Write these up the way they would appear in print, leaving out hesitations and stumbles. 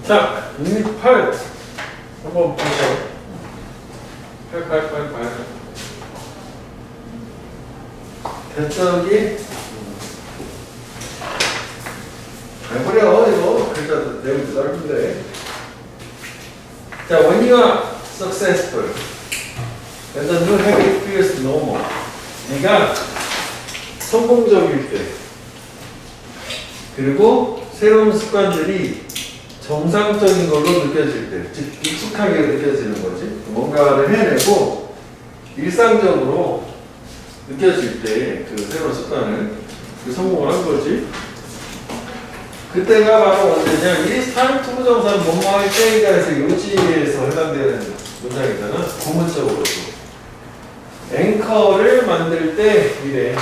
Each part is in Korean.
자, 유닛 8 한번 보죠. 8. 대적이 잘 버려 이거 글자도 내용도 넓은데. 자, when you are successful and the new habit feels normal. 네가 성공적일 때 그리고 새로운 습관들이 정상적인 걸로 느껴질 때, 즉 익숙하게 느껴지는 거지. 뭔가를 해내고 일상적으로 느껴질 때 그 새로운 습관을 성공을 한 거지. 그때가 바로 언제냐? It is time to 부정사는 뭐뭐 할 때이다 해서 요지에서 해당되는 문장이잖아. 구문적으로도. 앵커를 만들 때 이래.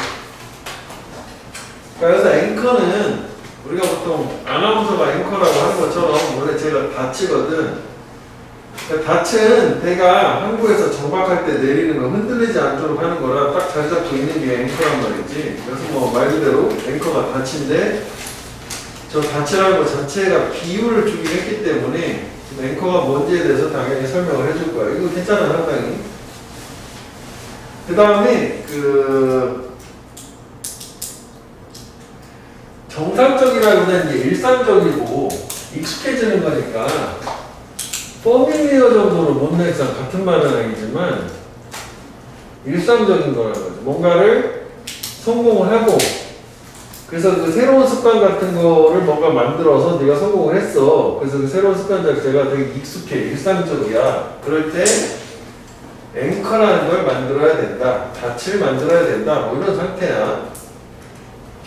그래서 앵커는 우리가 보통 아나운서가 앵커라고 하는 것처럼 원래 제가 닻이거든. 닻은 배가 항구에서 정박할 때 내리는 거 흔들리지 않도록 하는 거라 딱 잘 잡고 있는 게 앵커란 말이지. 그래서 뭐 말 그대로 앵커가 닻인데 저 닻이라는 것 자체가 비유를 주긴 했기 때문에 앵커가 뭔지에 대해서 당연히 설명을 해줄 거야. 이거 괜찮아 상당히. 그 다음에 정상적이라기보다는 이제 일상적이고 익숙해지는 거니까 퍼밀리어 정도로 못내상 같은 말은 아니지만 일상적인 거라는 거죠. 뭔가를 성공을 하고 그래서 그 새로운 습관 같은 거를 뭔가 만들어서 네가 성공을 했어. 그래서 그 새로운 습관 자체가 되게 익숙해, 일상적이야. 그럴 때 앵커라는 걸 만들어야 된다. 닻을 만들어야 된다. 뭐 이런 상태야.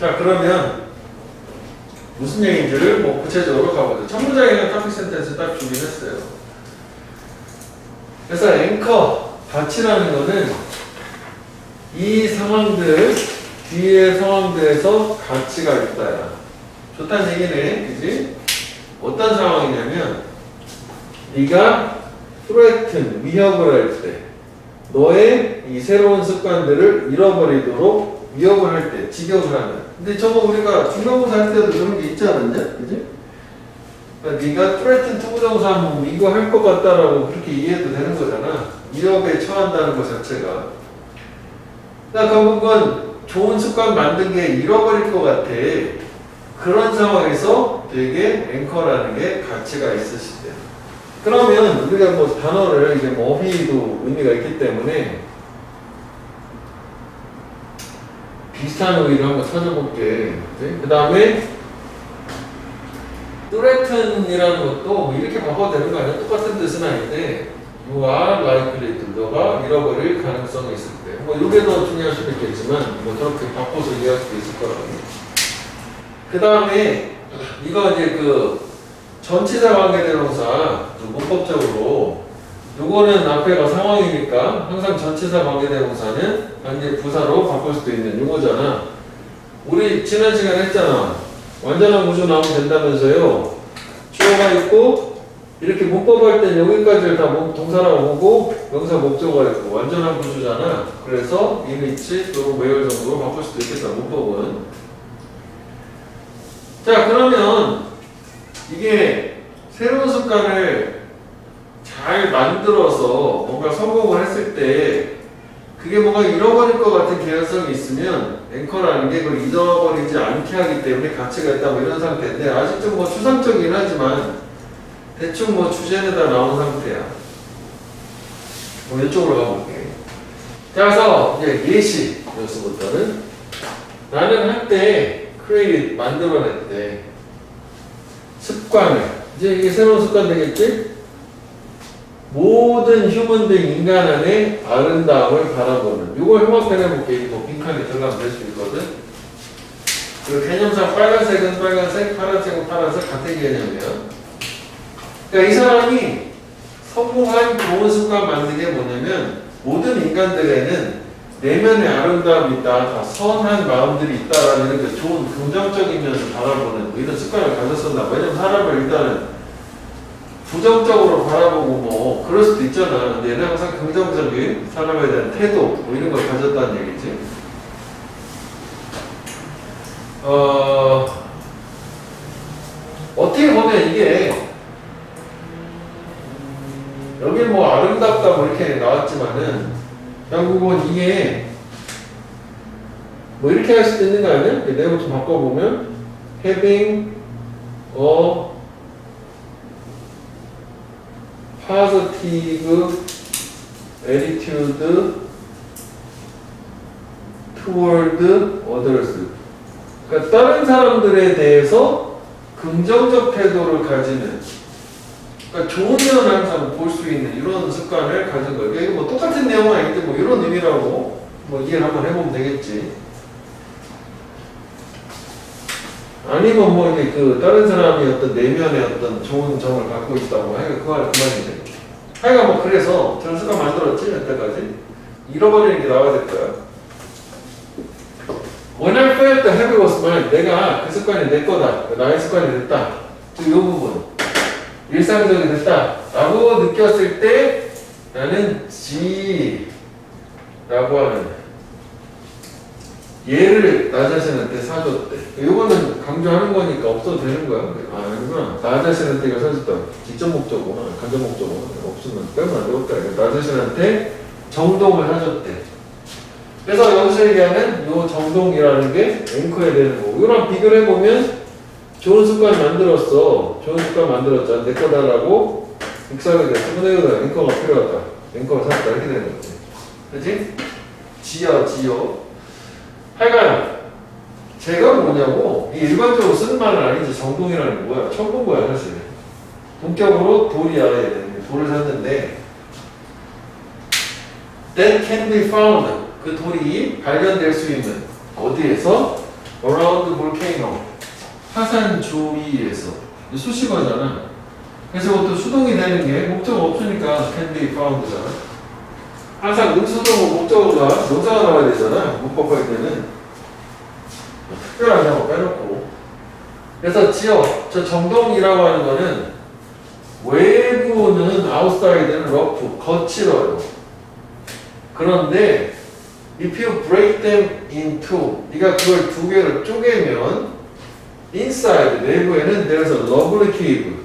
자, 그러면 무슨 얘기인지를 뭐 구체적으로 가보죠. 첫 문장에는 토픽 센텐스 딱 주긴 했어요. 그래서 앵커, 닻이라는 거는 이 상황들, 뒤의 상황들에서 가치가 있다야. 좋다는 얘기네, 그지? 어떤 상황이냐면 네가 threaten, 위협을 할 때, 너의 이 새로운 습관들을 잃어버리도록 위협을 할 때, 직역을 하면. 근데 저거 우리가 중간고사 할 때도 그런 게 있지 않았냐? 그지? 그러니까 네가 threaten 투부정사 하면 이거 할 것 같다라고 그렇게 이해해도 되는 거잖아. 위협에 처한다는 것 자체가. 그러니까 결국은 좋은 습관 만든 게 잃어버릴 것 같아. 그런 상황에서 되게 앵커라는 게 가치가 있으실 때. 그러면 우리가 뭐 단어를 이제 뭐 어휘도 의미가 있기 때문에 비슷한 의미를 한번 찾아볼게. 그 다음에 threaten이라는 것도 뭐 이렇게 바꿔도 되는 거 아니야? 똑같은 뜻은 아닌데 you are likely to, 너가 잃어버릴 가능성이 있을 때. 뭐 이게 더 중요할 수도 있겠지만 뭐 저렇게 바꿔서 이해할 수도 있을 거라고. 그 다음에 이거 이제 그 전치사 관계대명사 문법적으로 요거는 앞에가 상황이니까 항상 전치사 관계대명사는 이제 부사로 바꿀 수도 있는 요거잖아. 우리 지난 시간에 했잖아. 완전한 구조 나오면 된다면서요. 주어가 있고 이렇게 문법 할 땐 여기까지를 다 동사라고 보고 명사 목적어가 있고 완전한 구조잖아. 그래서 이미치 또는 외열 정도로 바꿀 수도 있겠다. 문법은. 자, 그러면 이게 새로운 습관을 잘 만들어서 뭔가 성공을 했을 때 그게 뭔가 잃어버릴 것 같은 개연성이 있으면 앵커라는 게 그걸 잃어버리지 않게 하기 때문에 가치가 있다 뭐 이런 상태인데 아직 좀 뭐 추상적이긴 하지만 대충 뭐 주제는 다 나온 상태야. 뭐 이쪽으로 가볼게. 자, 그래서 이제 예시 여기서부터는 나는 한때 create 만들어낼 때 습관을 이제 이게 새로운 습관 되겠지? 모든 휴먼들 인간 안에 아름다움을 바라보는 이걸 흉악해내볼게. 이거 빈칸에 들어가면 될 수 있거든. 그 개념상 빨간색은 빨간색, 파란색은 파란색 같은 개념이야. 그러니까 이 사람이 성공한 좋은 습관 만든 게 뭐냐면 모든 인간들에는 내면의 아름다움이 있다, 다 선한 마음들이 있다라는 그 좋은 긍정적인 면을 바라보는 뭐 이런 습관을 가졌었나. 왜냐면 사람을 일단은 부정적으로 바라보고 뭐 그럴 수도 있잖아. 근데 얘는 항상 긍정적인 사람에 대한 태도 뭐 이런 걸 가졌다는 얘기지. 어떻게 보면 이게 나왔지만은 결국은 이게 뭐 이렇게 할 수도 있는 거 아니야? 내용 좀 바꿔보면 having a positive attitude toward others. 그러니까 다른 사람들에 대해서 긍정적 태도를 가지는, 그러니까 좋은 면을 항상 볼 수 있는 이런 습관을 가진 거예요. 이게 뭐 똑같은 내용은 아닌데 뭐 이런 의미라고 뭐 이해를 한번 해보면 되겠지. 아니면 뭐 이제 그 다른 사람이 어떤 내면의 어떤 좋은 점을 갖고 있다고 하여간 그 말이지. 하여간 뭐 그래서 저런 습관 만들었지 여태까지. 잃어버리는 게 나와야 될 거야. When I felt the habit was mine, 내가 그 습관이 내 거다, 나의 습관이 됐다. 이 부분 일상적이 됐다 라고 느꼈을 때 나는 G라고 하는 얘를 나 자신한테 사줬대. 이거는 강조하는 거니까 없어도 되는 거야. 아, 아니구나. 나 자신한테 이거 사줬다. 직접 목적어구나. 간접 목적어. 없으면 빼면 안 되겠다. 나 자신한테 정동을 사줬대. 그래서 여기서 얘기하는 이 정동이라는 게 앵커에 되는 거고. 이거랑 비교를 해보면 좋은 습관 만들었어. 좋은 습관 만들었잖아. 내 거다라고 익사하게 됐어. 근데 여기다 앵커가 필요하다. 앵커가 샀다. 이렇게 되는 거지. 그치? 지어. 하여간 제가 뭐냐고 이 일반적으로 쓰는 말은 아니지. 정동이라는 게 뭐야? 처음 본 거야 사실. 본격으로 돌이 알아야 되는데 돌을 샀는데 that can be found 그 돌이 발견될 수 있는 어디에서? around volcano 화산 주위에서 수식어잖아. 그래서 이것도 수동이 되는 게 목적어 없으니까 can be found잖아. 항상 음수동 목적어가 명사가 나와야 되잖아. 문법할 때는 특별한 장어 빼놓고. 그래서 저 정동이라고 하는 거는 외부는 아웃사이드는 러프 거칠어요. 그런데 if you break them into 네가 그걸 두 개를 쪼개면 inside 내부에는 there's a lovely cave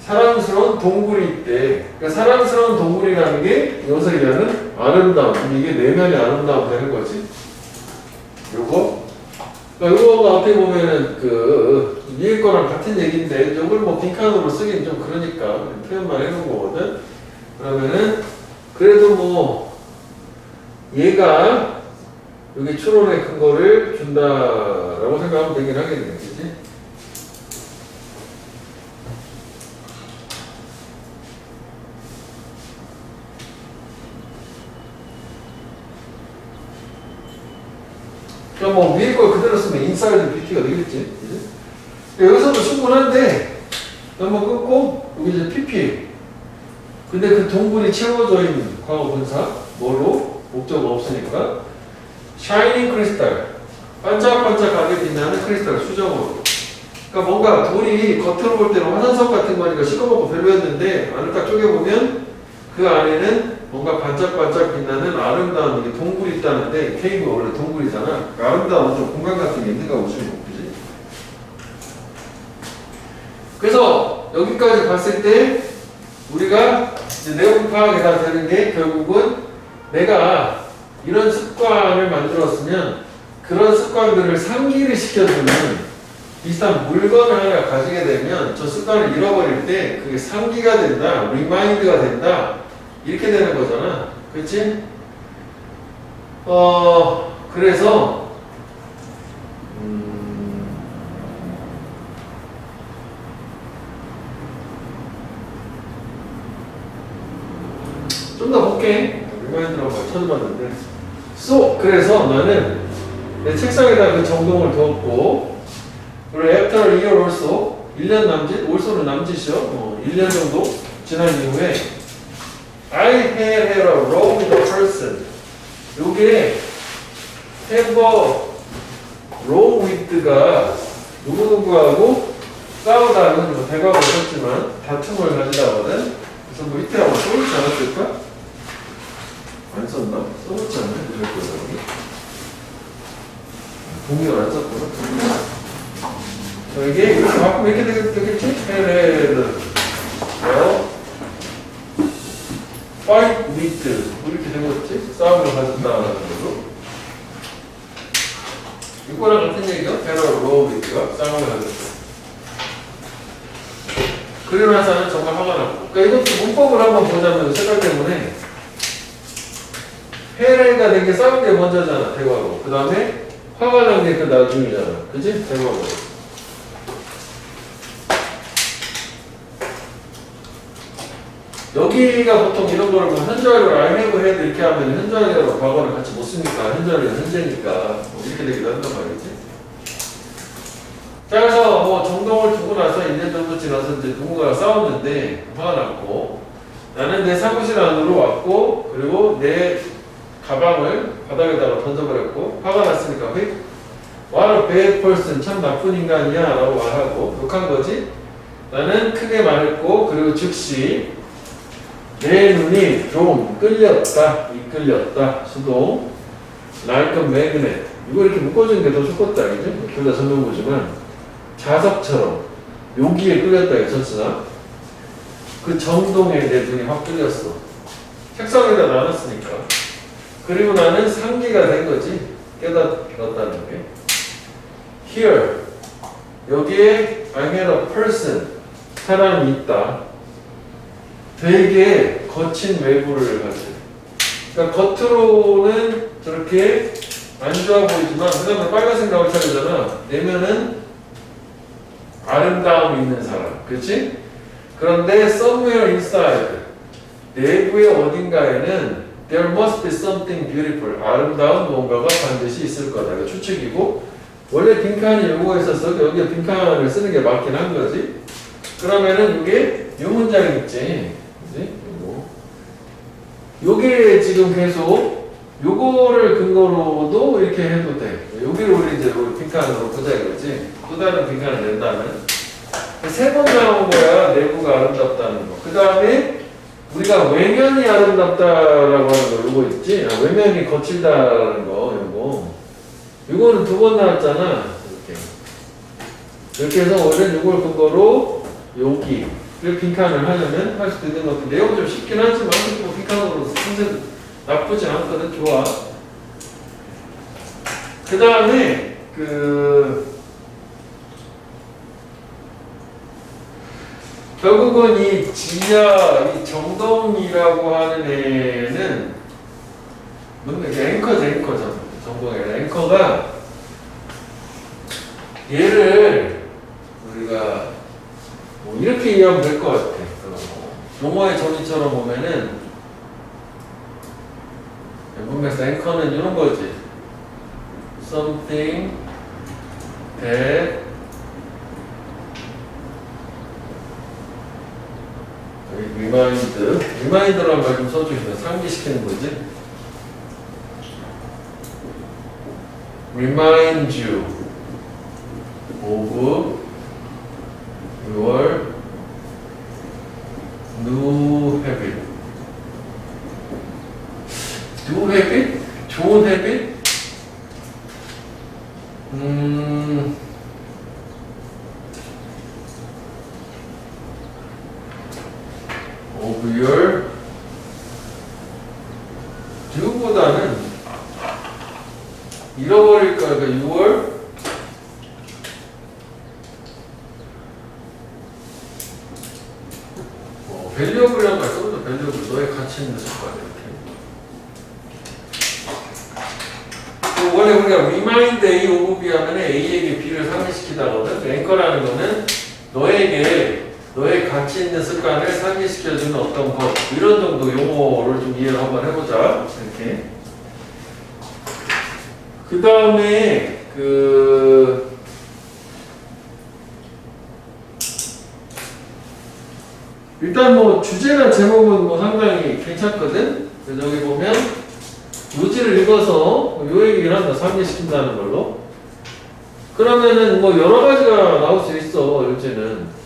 사랑스러운 동굴이 있대. 그러니까 사랑스러운 동굴이라는 게 여기서 얘기하는 아름다움. 이게 내면의 아름다움 되는 거지. 요거. 그러니까 요거가 어떻게 보면은 그 위에 거랑 같은 얘기인데 요걸 뭐 빈칸으로 쓰긴 좀 그러니까 표현만 해놓은 거거든. 그러면은 그래도 뭐 얘가 여기 추론의 근거를 준다라고 생각하면 되긴 하겠네. 그치? 그럼 뭐 위에 걸 그대로 쓰면 인사이드 뷰티가 되겠지. 그치? 여기서도 충분한데 한번 끊고 여기 이제 PP 근데 그 동굴이 채워져 있는 과거 분사 뭐로? 목적어 없으니까 샤이닝 크리스탈 반짝반짝하게 빛나는 크리스탈 수정으로. 그러니까 뭔가 돌이 겉으로 볼 때는 화산석 같은 거니까 시커멓고 별로였는데 안을 딱 쪼개보면 그 안에는 뭔가 반짝반짝 빛나는 아름다운 이게 동굴이 있다는데 케이브 원래 동굴이잖아. 그러니까 아름다운 좀 공간 같은 게 있는가 보시면 그지? 그래서 여기까지 봤을 때 우리가 이제 내용 파악이 다 되는 게 결국은 내가 이런 습관을 만들었으면 그런 습관들을 상기를 시켜주는 비슷한 물건을 하나 가지게 되면 저 습관을 잃어버릴 때 그게 상기가 된다, 리마인드가 된다 이렇게 되는 거잖아. 그렇지? 그래서 좀 더 볼게. 리마인드라고 찾아봤는데 그래서 나는 내 책상에다 그 정동을 두었고 그리고 after a year or so 1년 남짓, 올소는 남짓이요. 1년 정도 지난 이후에 I had a row with a person. 요게 have a row with가 누구누구하고 싸우다 이건 뭐 대과가 없었지만 다툼을 가지다거든. 그래서 뭐 이때 아마 써놓지 않았을까? 안 썼나? 써놓지 않나? 이럴 거다. 동의를 안 썼구나. 이게 이렇게 바꾸면 이렇게 되겠지? 헤레드 fight with 얘기야? 배럴 로우비트가 싸움을 하겠어. 그리고 나서는 정말 화가 났고. 그러니까 이것도 문법을 한번 보자면 색깔 때문에 해례가 된 게 싸운 게 먼저잖아, 대화로. 그 다음에 화가 난 게 그 나중이잖아. 그지? 대화로. 여기가 보통 이런 거를 뭐 현재를 I have had 이렇게 하면 현재하고 과거를 같이 못 쓰니까 현재는 현재니까 뭐 이렇게 되기도 한단 말이지. 자, 그래서 뭐 정동을 두고 나서 1년 정도 지나서 이제 누군가가 싸웠는데 화가 났고 나는 내 사무실 안으로 왔고 그리고 내 가방을 바닥에다가 던져버렸고 화가 났으니까 What a bad person, 참 나쁜 인간이야 라고 말하고 욕한 거지. 나는 크게 말했고 그리고 즉시 내 눈이 좀 끌렸다, 이끌렸다, 수동 like a magnet. 이거 이렇게 묶어주는 게 더 좋겠다, 그죠? 둘 다 설명보지만 자석처럼 여기에 끌렸다 했었으나 그 정동에 내 눈이 확 끌렸어. 책상에다 놔놨으니까. 그리고 나는 상기가 된 거지. 깨닫았다는 게. Here 여기에 I had a person 사람이 있다. 되게 거친 외부를 가지. 그러니까 겉으로는 저렇게 안 좋아 보이지만 그 다음에 빨간색 나올 차례잖아. 내면은 아름다움이 있는 사람, 그렇지? 그런데 somewhere inside 내부의 어딘가에는 there must be something beautiful 아름다운 뭔가가 반드시 있을 거다. 이거 추측이고 원래 빈칸이 요거가 있었어. 여기에 빈칸을 쓰는 게 맞긴 한 거지. 그러면은 이게 요 문장 있지, 그지? 요게 지금 계속 요거를 근거로도 이렇게 해도 돼. 여기를 우리 이제 빈칸으로 보자 이거지. 또 다른 빈칸을 낸다면 세 번 나온 거야. 내부가 아름답다는 거. 그 다음에 우리가 외면이 아름답다라고 하는 거 요거 있지. 외면이 거칠다라는 거 요거는 두 번 나왔잖아. 이렇게 해서 오히려 요걸 근거로 여기 빈칸을 하려면 할 수도 있는 것 같은데 내용은 좀 쉽긴 하지만 뭐 빈칸으로 쓰는 나쁘지 않거든. 좋아. 그 다음에 결국은 이 지하 이 정동이라고 하는 애는 앵커잖아. 정동이 앵커가 얘를 우리가 뭐 이렇게 이해하면 될 것 같아. 용어의 정의처럼 보면은 문맥에서 앵커는 이런 거지. Something that 리마인드라는 말 좀 써주시면 상기시키는 거지. Remind you of your new habit. New habit? 좋은 habit? of your do보다는 잃어버릴 거야. 그러니까 your 밸류업이라는 말 써보자. 밸류업 너의 가치 있는 습관 이렇게. 원래 우리가 remind A of B 하면 A에게 B를 상기시키다거든. 앵커라는 거는 너의 가치 있는 습관을 상기시켜주는 어떤 것 이런 정도 용어를 좀 이해를 한번 해보자. 이렇게. 그 다음에 일단 뭐 주제나 제목은 뭐 상당히 괜찮거든. 그래서 여기 보면 요지를 읽어서 요 얘기를 한다. 상기시킨다는 걸로. 그러면은 뭐 여러 가지가 나올 수 있어. 요지는.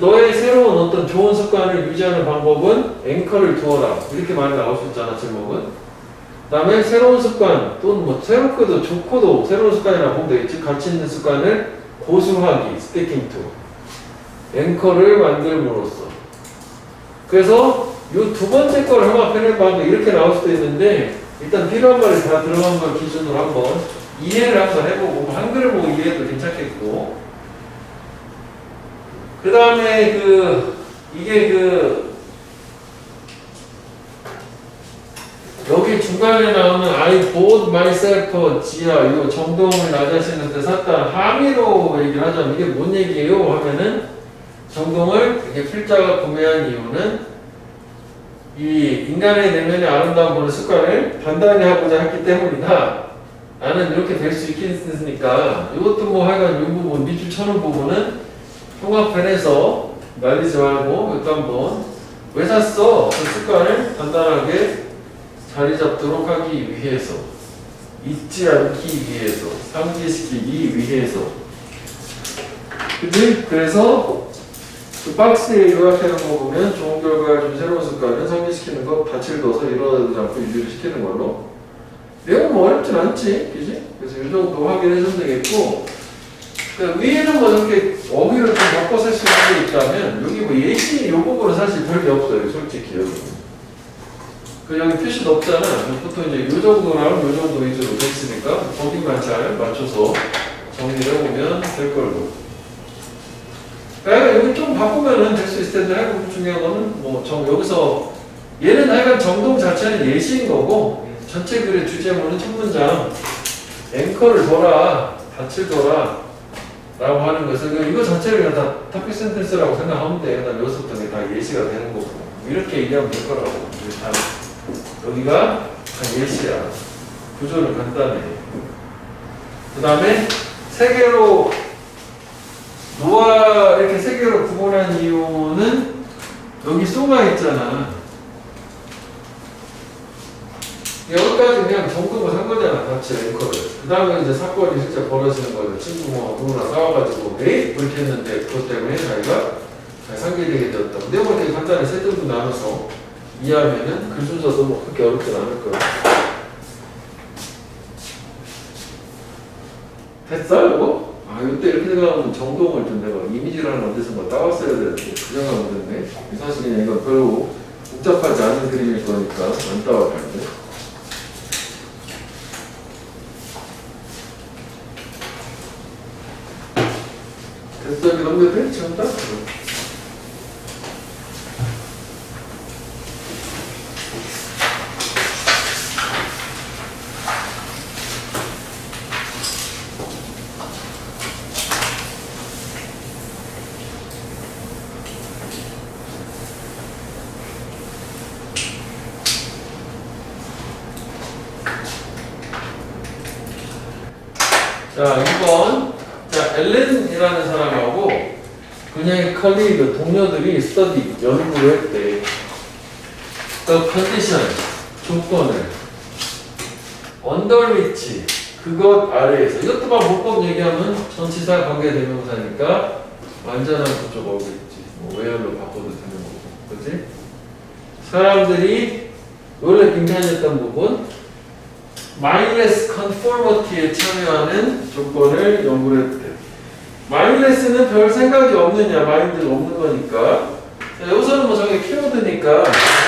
너의 새로운 어떤 좋은 습관을 유지하는 방법은 앵커를 두어라. 이렇게 말이 나올 수 있잖아. 제목은. 그 다음에 새로운 습관 또는 뭐 새롭고도 좋고도 새로운 습관이라고 보면 되겠지. 가치 있는 습관을 고수하기. sticking to. 앵커를 만들므로써. 그래서 이 두 번째 거를 형합해내봐 이렇게 나올 수도 있는데 일단 필요한 말이 다 들어간 걸 기준으로 한번 이해를 한번 해보고 뭐 한글을 보고 이해해도 괜찮겠고 그 다음에 이게 여기 중간에 나오는 I bought myself 지하 이 정동을 나 자신한테 샀다 함의로 얘기를 하자면 이게 뭔 얘기예요 하면은 정동을 이렇게 필자가 구매한 이유는 이 인간의 내면의 아름다운 보는 습관을 단단히 하고자 했기 때문이다. 나는 이렇게 될 수 있겠으니까 이것도 뭐 하여간 이 부분 밑줄 쳐놓은 부분은 통합편에서 말리지 말고 이것도 한번 왜 샀어? 그 습관을 단단하게 자리 잡도록 하기 위해서 잊지 않기 위해서 상기시키기 위해서 그치? 그래서 그 박스에 요약해놓은 거 보면 좋은 결과를 준 새로운 습관은 상기시키는 것 밭을 둬서 일어나지 않고 유지를 시키는 걸로 내용 뭐 어렵진 않지 그지? 그래서 이 정도 확인해주면 되겠고 그 위에는 뭐 이렇게 어휘를 좀 바꿔 쓸 수 있는 게 있다면 여기 뭐 예시 요 부분은 사실 별게 없어요 솔직히 여기 그 여기 표시도 없잖아. 보통 이제 요 정도랑 요 정도 위주로 돼 있으니까 거기만 잘 맞춰서 정리를 해보면 될 걸로. 그러니까 여기 좀 바꾸면은 될 수 있을 텐데 하여간 중요한 거는 뭐 여기서 얘는 하여간 정동 자체는 예시인 거고 전체 글의 주제문은 첫 문장 앵커를 둬라 밭을 둬라 라고 하는 것을 이거 자체를 그냥 다 토픽 센텐스라고 생각하면 돼. 그다음 여기서부터 다 예시가 되는 거고 이렇게 얘기하면 될 거라고. 여기가 다 예시야. 구조는 간단해. 그 다음에 세 개로 노아 이렇게 세 개로 구분한 이유는 여기 쏘가 있잖아. 여기까지 그냥 정도가 산 거잖아. 같이 앵커를. 그 다음에 이제 사건이 실제 벌어지는 거죠. 친구 뭐 누구나 싸워가지고 에이? 그렇게 했는데 그것 때문에 자기가 상기되게 되었다. 내용을 되게 간단히 세 등분 나눠서 이해하면은 글 순서도 뭐 그렇게 어렵진 않을 거야. 됐어 이거? 아 이때 이렇게 생각하면 정동을 좀 내가 이미지라는 어디서 뭐 따왔어야 되는데 그 생각은 됐네. 사실 그냥 이건 별로 복잡하지 않은 그림일 거니까 안 따왔는데. 됐어 여기 넘겨도 돼? 지금 딱? 자, 2번. 자, 엘렌이라는 사람하고 그녀의 컬리그, 동료들이 스터디, 연구를 했대. The condition, 조건을. under which, 그것 아래에서. 이것도만 문법 얘기하면 전치사 관계대명사니까 완전한 그쪽 어겠지. 뭐 외열로 바꿔도 되는 거고. 그치? 사람들이 원래 빙판했던 부분, mindless conformity에 참여하는 조건을 연구를 했대. mindless는 별 생각이 없느냐, 마인드가 없는 거니까. 자, 여기서는 뭐 저게 키워드니까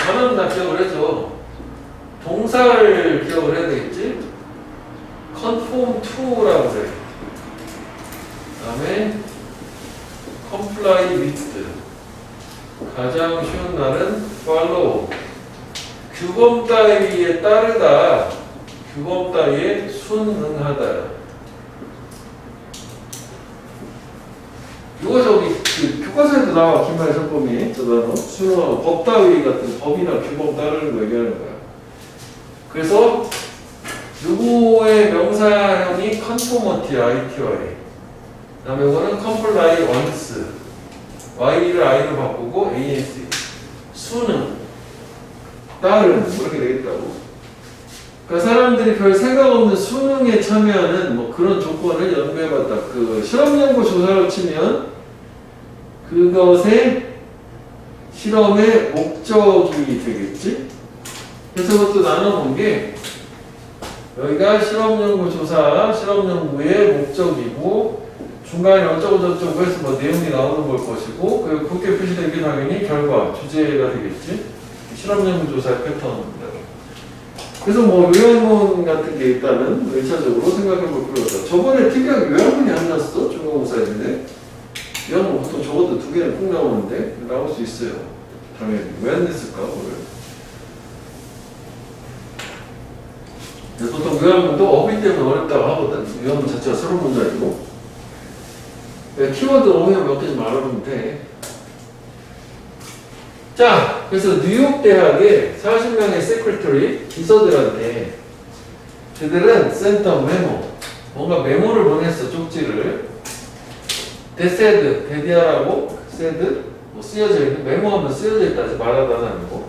단어는 다 기억을 해줘. 동사를 기억을 해야 되겠지? conform to라고 그래. 그 다음에 comply with. 가장 쉬운 말은 follow. 규범 따위에 따르다. 규범 따위에 순응하다. 이거 저기 그 교과서에도 나와. 김말 전범이 저 단어 순응하고 법 따위 같은 법이나 규범 따르는 거 얘기하는 거야. 그래서 누구의 명사형이 conformity ITY. 그다음에 이거는 comply once. Y를 I로 바꾸고 AS. 순응. 따르는 이렇게 되겠다고. 그러니까 사람들이 별 생각 없는 수능에 참여하는 뭐 그런 조건을 연구해봤다. 그 실험연구 조사로 치면 그것의 실험의 목적이 되겠지? 그래서 그것도 나눠본 게 여기가 실험연구 조사, 실험연구의 목적이고 중간에 어쩌고저쩌고 해서 뭐 내용이 나오는 걸 것이고 그렇게 표시된 게 당연히 결과, 주제가 되겠지? 실험연구 조사의 패턴입니다. 그래서 뭐 요양문 같은 게 일단은 1차적으로 생각해 볼 필요가 있다. 저번에 특이하게 요양문이 안 나왔어? 중간고사인데. 요양문 보통 적어도 2개는 꼭 나오는데 나올 수 있어요. 당연히. 왜 안 냈을까 오늘? 보통 요양문도 어휘 때문에 어렵다고 하거든. 요양문 자체가 새로운 문제이고. 키워드 어휘만 몇 개 좀 알아보면 돼. 자, 그래서 뉴욕 대학의 40명의 세크리터리 기서들한테 그들은 센터 메모, 뭔가 메모를 보냈어, 쪽지를. They said, 데디아라고 said, 뭐 쓰여져 있는, 메모하면 쓰여져 있다, 말하다는 아니고.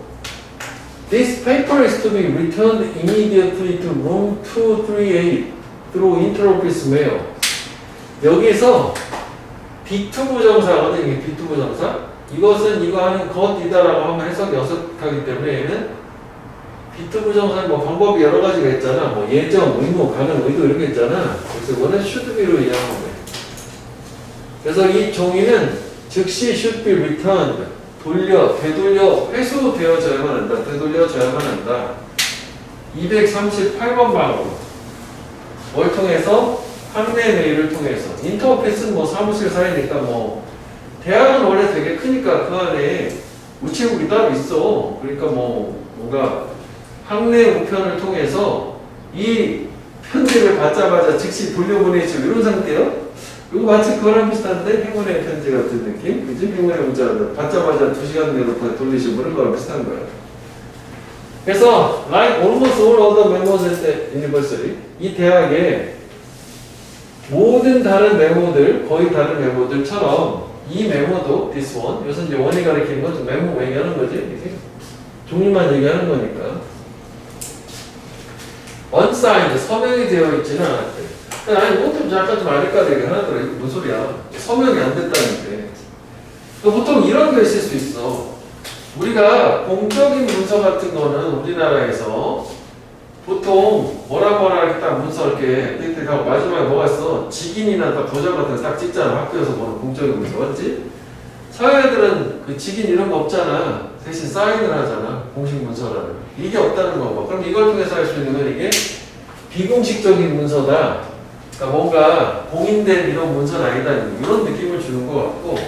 This paper is to be returned immediately to room 238 through inter-office mail. 여기서 B2 부정사거든, 이게 B2 부정사. 이것은 이거 하는 것이다라고 하면 해석이 어색하기 때문에 얘는 B2 부정사는 뭐 방법이 여러 가지가 있잖아. 뭐 예정, 의무, 가능, 의도 이런 게 있잖아. 그래서 이거는 should be로 이해하는 거예요. 그래서 이 종이는 즉시 should be returned, 되돌려, 회수되어져야만 한다. 되돌려져야만 한다. 238번 방으로. 뭘 통해서? 학내 메일을 통해서. 인터오피스는 뭐 사무실 사이니까 뭐 대학은 원래 되게 크니까 그 안에 우체국이 따로 있어. 그러니까 뭐 뭔가 학내 우편을 통해서 이 편지를 받자마자 즉시 돌려보내지 이런 상태요. 이거 마치 그거랑 비슷한데 행운의 편지 같은 느낌? 그지? 행운의 문자를 받자마자 2시간 내로 돌리시고 그런 거랑 비슷한 거야. 그래서 like almost all other members at the university, 이 대학의 모든 다른 메모들, 거의 다른 메모들처럼 이 메모도 this one, 여기서 이제 원이 가리키는 건 좀 메모 얘기하는 거지. 이게 종류만 얘기하는 거니까. unsigned, 서명이 되어 있지는 않았대. 아니, 이것도 약간 좀 아니까 얘기 하더라. 이거 뭔 소리야? 서명이 안 됐다는데. 보통 이런 게 있을 수 있어. 우리가 공적인 문서 같은 거는 우리나라에서 보통 뭐라 이렇게 딱 문서 이렇게 하고 마지막에 뭐가 있어? 직인이나 딱 도장 같은 거 딱 찍잖아. 학교에서 보는 공적인 문서 맞지? 사회들은 그 직인 이런 거 없잖아. 대신 사인을 하잖아. 공식 문서라는. 이게 없다는 거고. 그럼 이걸 통해서 할 수 있는 건 이게 비공식적인 문서다. 그러니까 뭔가 공인된 이런 문서는 아니다. 이런 느낌을 주는 것 같고.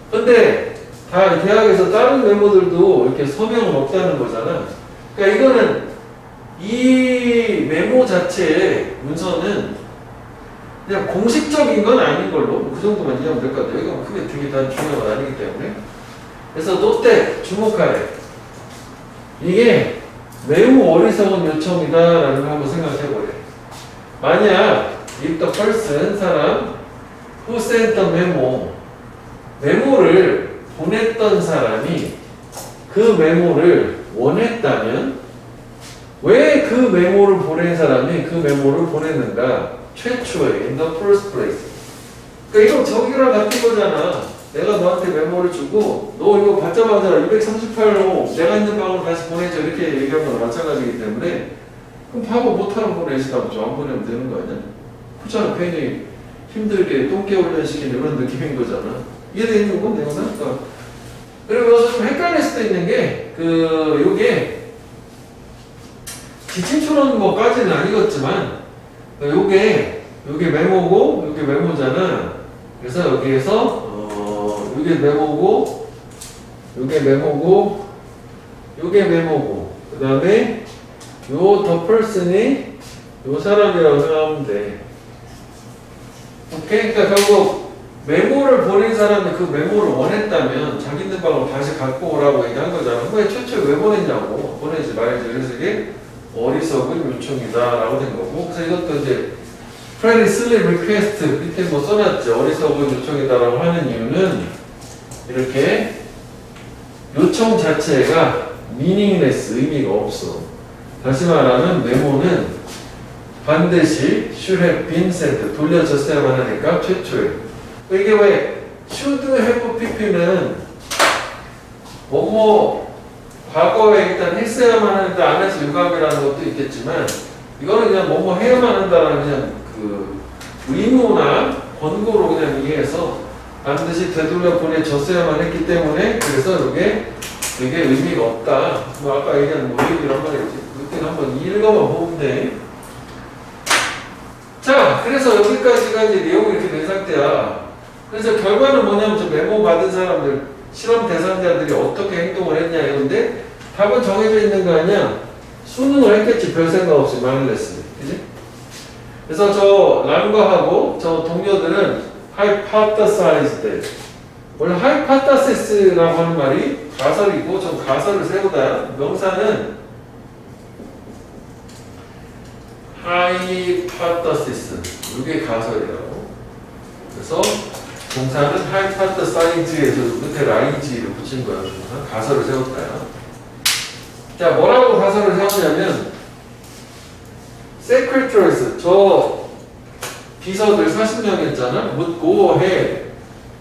근데 다 대학에서 다른 메모들도 이렇게 서명은 없다는 거잖아. 그러니까 이거는 이 메모 자체의 문서는 그냥 공식적인 건 아닌 걸로 그 정도만 이해하면 될 것 같아요. 이건 크게 되게 다 중요한 건 아니기 때문에. 그래서 노때 주목하래. 이게 매우 어리석은 요청이다라는 걸 한번 생각해보래. 만약 if the person, 사람 who sent the memo, 메모를 보냈던 사람이 그 메모를 원했다면 왜 그 메모를 보낸 사람이 그 메모를 보냈는가? 최초에 in the first place. 그러니까 이거 저기랑 같은 거잖아. 내가 너한테 메모를 주고 너 이거 받자마자 238로 내가 있는 방으로 다시 보내줘 이렇게 얘기한 거랑 마찬가지이기 때문에 그럼 바보 못하는 보내시다 보죠. 안 보내면 되는 거 아니야? 그렇잖아. 괜히 힘들게 똥개 훈련시키는 이런 느낌인 거잖아. 이해되는 건 내가 그러니까. 그리고 여기서 좀 헷갈릴 수도 있는 게 요게 지침처럼 뭐까지는 아니겠지만 요게 메모고 요게 메모잖아. 그래서 여기에서 요게 메모고 요게 메모고 요게 메모고 그 다음에 요 더 person이 요 사람이라고 생각하면 돼. 오케이? 그러니까 결국 메모를 보낸 사람이 그 메모를 원했다면 자기 있는 방으로 다시 갖고 오라고 얘기한 거잖아. 왜 최초에 왜 보냈냐고. 보내지 말지. 그래서 이게 어리석은 요청이다라고 된 거고. 그래서 이것도 이제 Pretty silly request 밑에 뭐 써놨죠. 어리석은 요청이다라고 하는 이유는 이렇게 요청 자체가 meaningless, 의미가 없어. 다시 말하면 메모는 반드시 should have been sent, 돌려졌어야만 하니까 최초에. 이게 왜 should have pp는 뭐뭐 과거에 일단 했어야만 하는데 안 해서 유감이라는 것도 있겠지만 이거는 그냥 뭐뭐 해야만 한다라는 그냥 그 의무나 권고로 그냥 이해해서 반드시 되돌려 보내줬어야만 했기 때문에 그래서 이게 되게 의미가 없다. 뭐 아까 얘기한 뭐 이런 말이지. 그때 한번 읽어만 보면 돼. 자, 그래서 여기까지가 이제 내용이 이렇게 된 상태야. 그래서 결과는 뭐냐면 저 메모 받은 사람들, 실험 대상자들이 어떻게 행동을 했냐 이건데 답은 정해져 있는 거 아니야? 수능을 했겠지, 별 생각 없이 마이너스. 그지? 그래서 저 람과하고 저 동료들은 hypothesized. 원래 hypothesis라고 하는 말이 가설이고 저 가설을 세우다. 명사는 hypothesis. 이게 가설이라고. 그래서 동사는 hypothesiz에서 밑에 ing를 붙인 거야. 가설을 세웠다. 자, 뭐라고 가설을 세웠냐면 secretaries, 저 비서들 40명이었잖아. go ahead.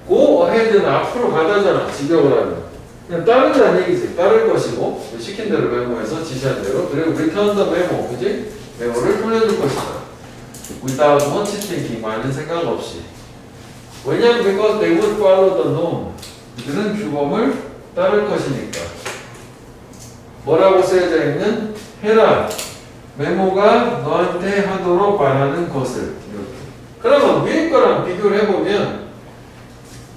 go ahead는 앞으로 가다잖아. 직역을 하면. 그냥 따르다는 얘기지. 따를 것이고 시킨 대로 메모해서 지시한 대로. 그리고 return the memo. 그지? 메모를 돌려줄 것이다. without much thinking. 많은 생각 없이. 왜냐면 because they would follow the norm. 이들은 규범을 따를 것이니까. 뭐라고 쓰여져 있는? 해라. 메모가 너한테 하도록 말하는 것을. 이렇게. 그러면 위에 거랑 비교를 해보면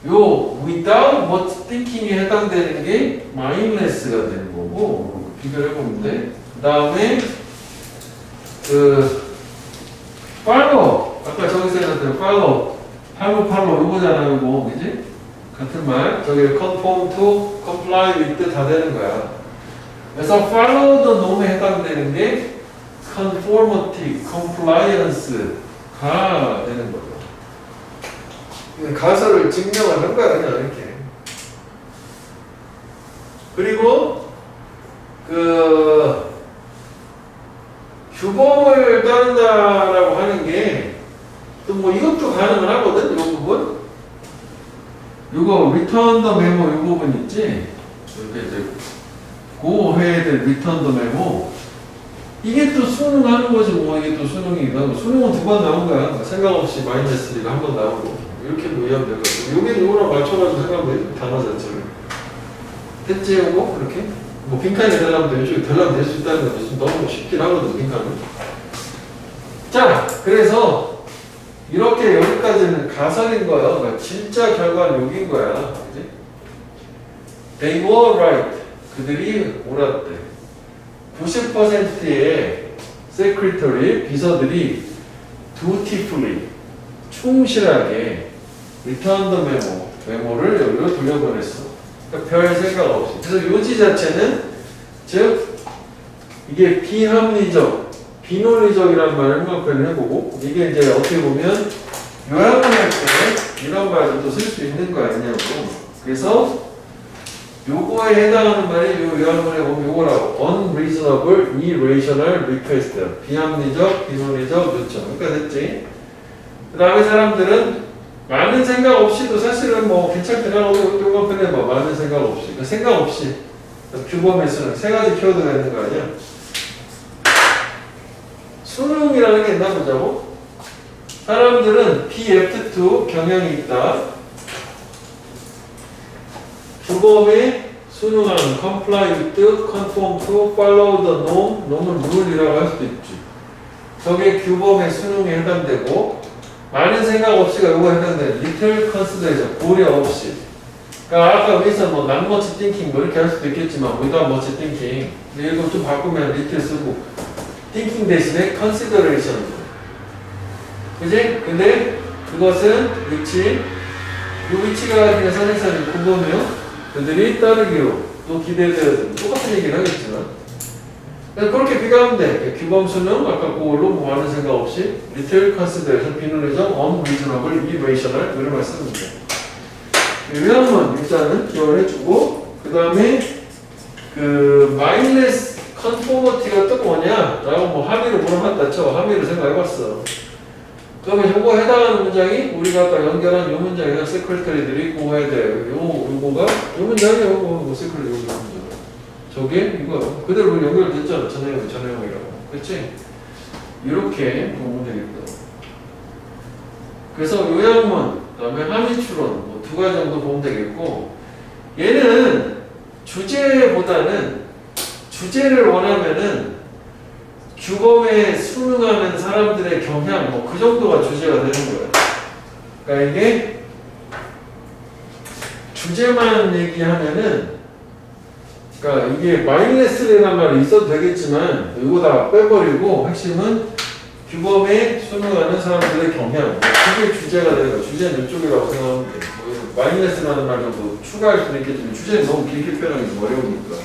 요 without much thinking에 해당되는 게 mindless가 되는 거고 비교를 해보면 돼. 그 다음에 그 follow. 아까 저기서 했던 follow. 팔로 요거잖아, 요거. 그지? 같은 말. 저기 conform to, comply with 다 되는 거야. 그래서 follow the norm에 해당되는 게 conformity, compliance가 되는 거죠. 가설을 증명하는 거야, 그냥 이렇게. 그리고 그 규범을 따른다라고 하는 게 또 뭐 이것도 가능은 하거든, 이 부분. 이거 return the memo 이 부분 있지? 이렇게 이제 go ahead, return the memo. 이게 또 수능하는 거지 뭐. 이게 또 수능이 나고 수능은 두 번 나온 거야. 생각 없이 마이너스 3가 한 번 나오고 이렇게 이해하면 될 것 같아. 요게 요거랑 맞춰가지고 생각하면 돼. 단어 자체를 했지 요거 그렇게 뭐 빈칸이 되려면 되죠. 되려면 될 수 있다는 거 너무 쉽긴 하거든 빈칸은. 자, 그래서 이렇게 여기까지는 가설인 거야. 그러니까 진짜 결과는 여기인 거야. 그지? They were right. 그들이 옳았대. 90%의 secretary, 비서들이 dutifully, 충실하게 return the memo, 메모를 여기로 돌려보냈어. 그러니까 별 생각 없이. 그래서 요지 자체는 즉 이게 비합리적, 비논리적이라는 말을 한번 해보고 이게 이제 어떻게 보면 요약을 할 때 이런 말도 쓸 수 있는 거 아니냐고. 그래서 요거에 해당하는 말이 요 요약을 해보면 요거라고 unreasonable, irrational request. 비합리적, 비논리적 요청. 그러니까 됐지. 그 다음에 사람들은 많은 생각 없이도 사실은 뭐 괜찮긴 하고 요거 편에 뭐 많은 생각 없이 그러니까 생각 없이 규범의 수는 세 가지 키워드가 있는 거 아니야? 수능이라는 게 있나 보자고? 사람들은 PF2 경향이 있다. 규범에 순응하는 comply with, conform to, follow the norm, norm은 룰이라고 할 수도 있지. 저게 규범의 순응에 해당되고 많은 생각 없이가 요거 해당되는 little consideration, 고려 없이. 그러니까 아까 위에서 뭐 not much thinking 뭐 이렇게 할 수도 있겠지만 without much thinking. 근데 이거 좀 바꾸면 little 쓰고 thinking 대신에 consideration. 그지? 근데 그것은 위치, 이 위치가 그냥 선행사는 그거며 그들이 따르기로 또 기대되어서 똑같은 얘기를 하겠지만 그렇게 비교하면 돼. 규범 수능 아까 그걸로 뭐 많은 생각 없이 little consideration, 비논리적, unreasonable, irrational 이런 말 쓰는 거야. 요약만 일단은 기억을 해주고 그 다음에 그 mindless conformity가 또 뭐냐? 라고 뭐 함의를 물어봤다 쳐. 함의를 생각해봤어. 그러면 요거 해당하는 문장이 우리가 아까 연결한 요 문장이나 세크레터리들이 그거 해야 돼. 요거가 요 문장이야. 요거 세크레터리 요거 문장. 저게 이거 그대로 연결됐잖아. 전해용이라고. 그렇지? 이렇게 보면 되겠다. 그래서 요약문, 그다음에 함의추론 뭐 두 가지 정도 보면 되겠고 얘는 주제보다는 주제를 원하면은 규범에 순응하는 사람들의 경향, 뭐 그 정도가 주제가 되는 거예요. 그러니까 이게 주제만 얘기하면은, 그러니까 이게 마이너스라는 말이 있어도 되겠지만 이거 다 빼버리고 핵심은 규범에 순응하는 사람들의 경향, 그게 주제가 되는 거예요. 주제는 이쪽이라고 생각하면 돼요. 뭐 마이너스라는 말 정도 추가할 수는 있겠지만 주제는 너무 길게 표현하기 좀 어려우니까.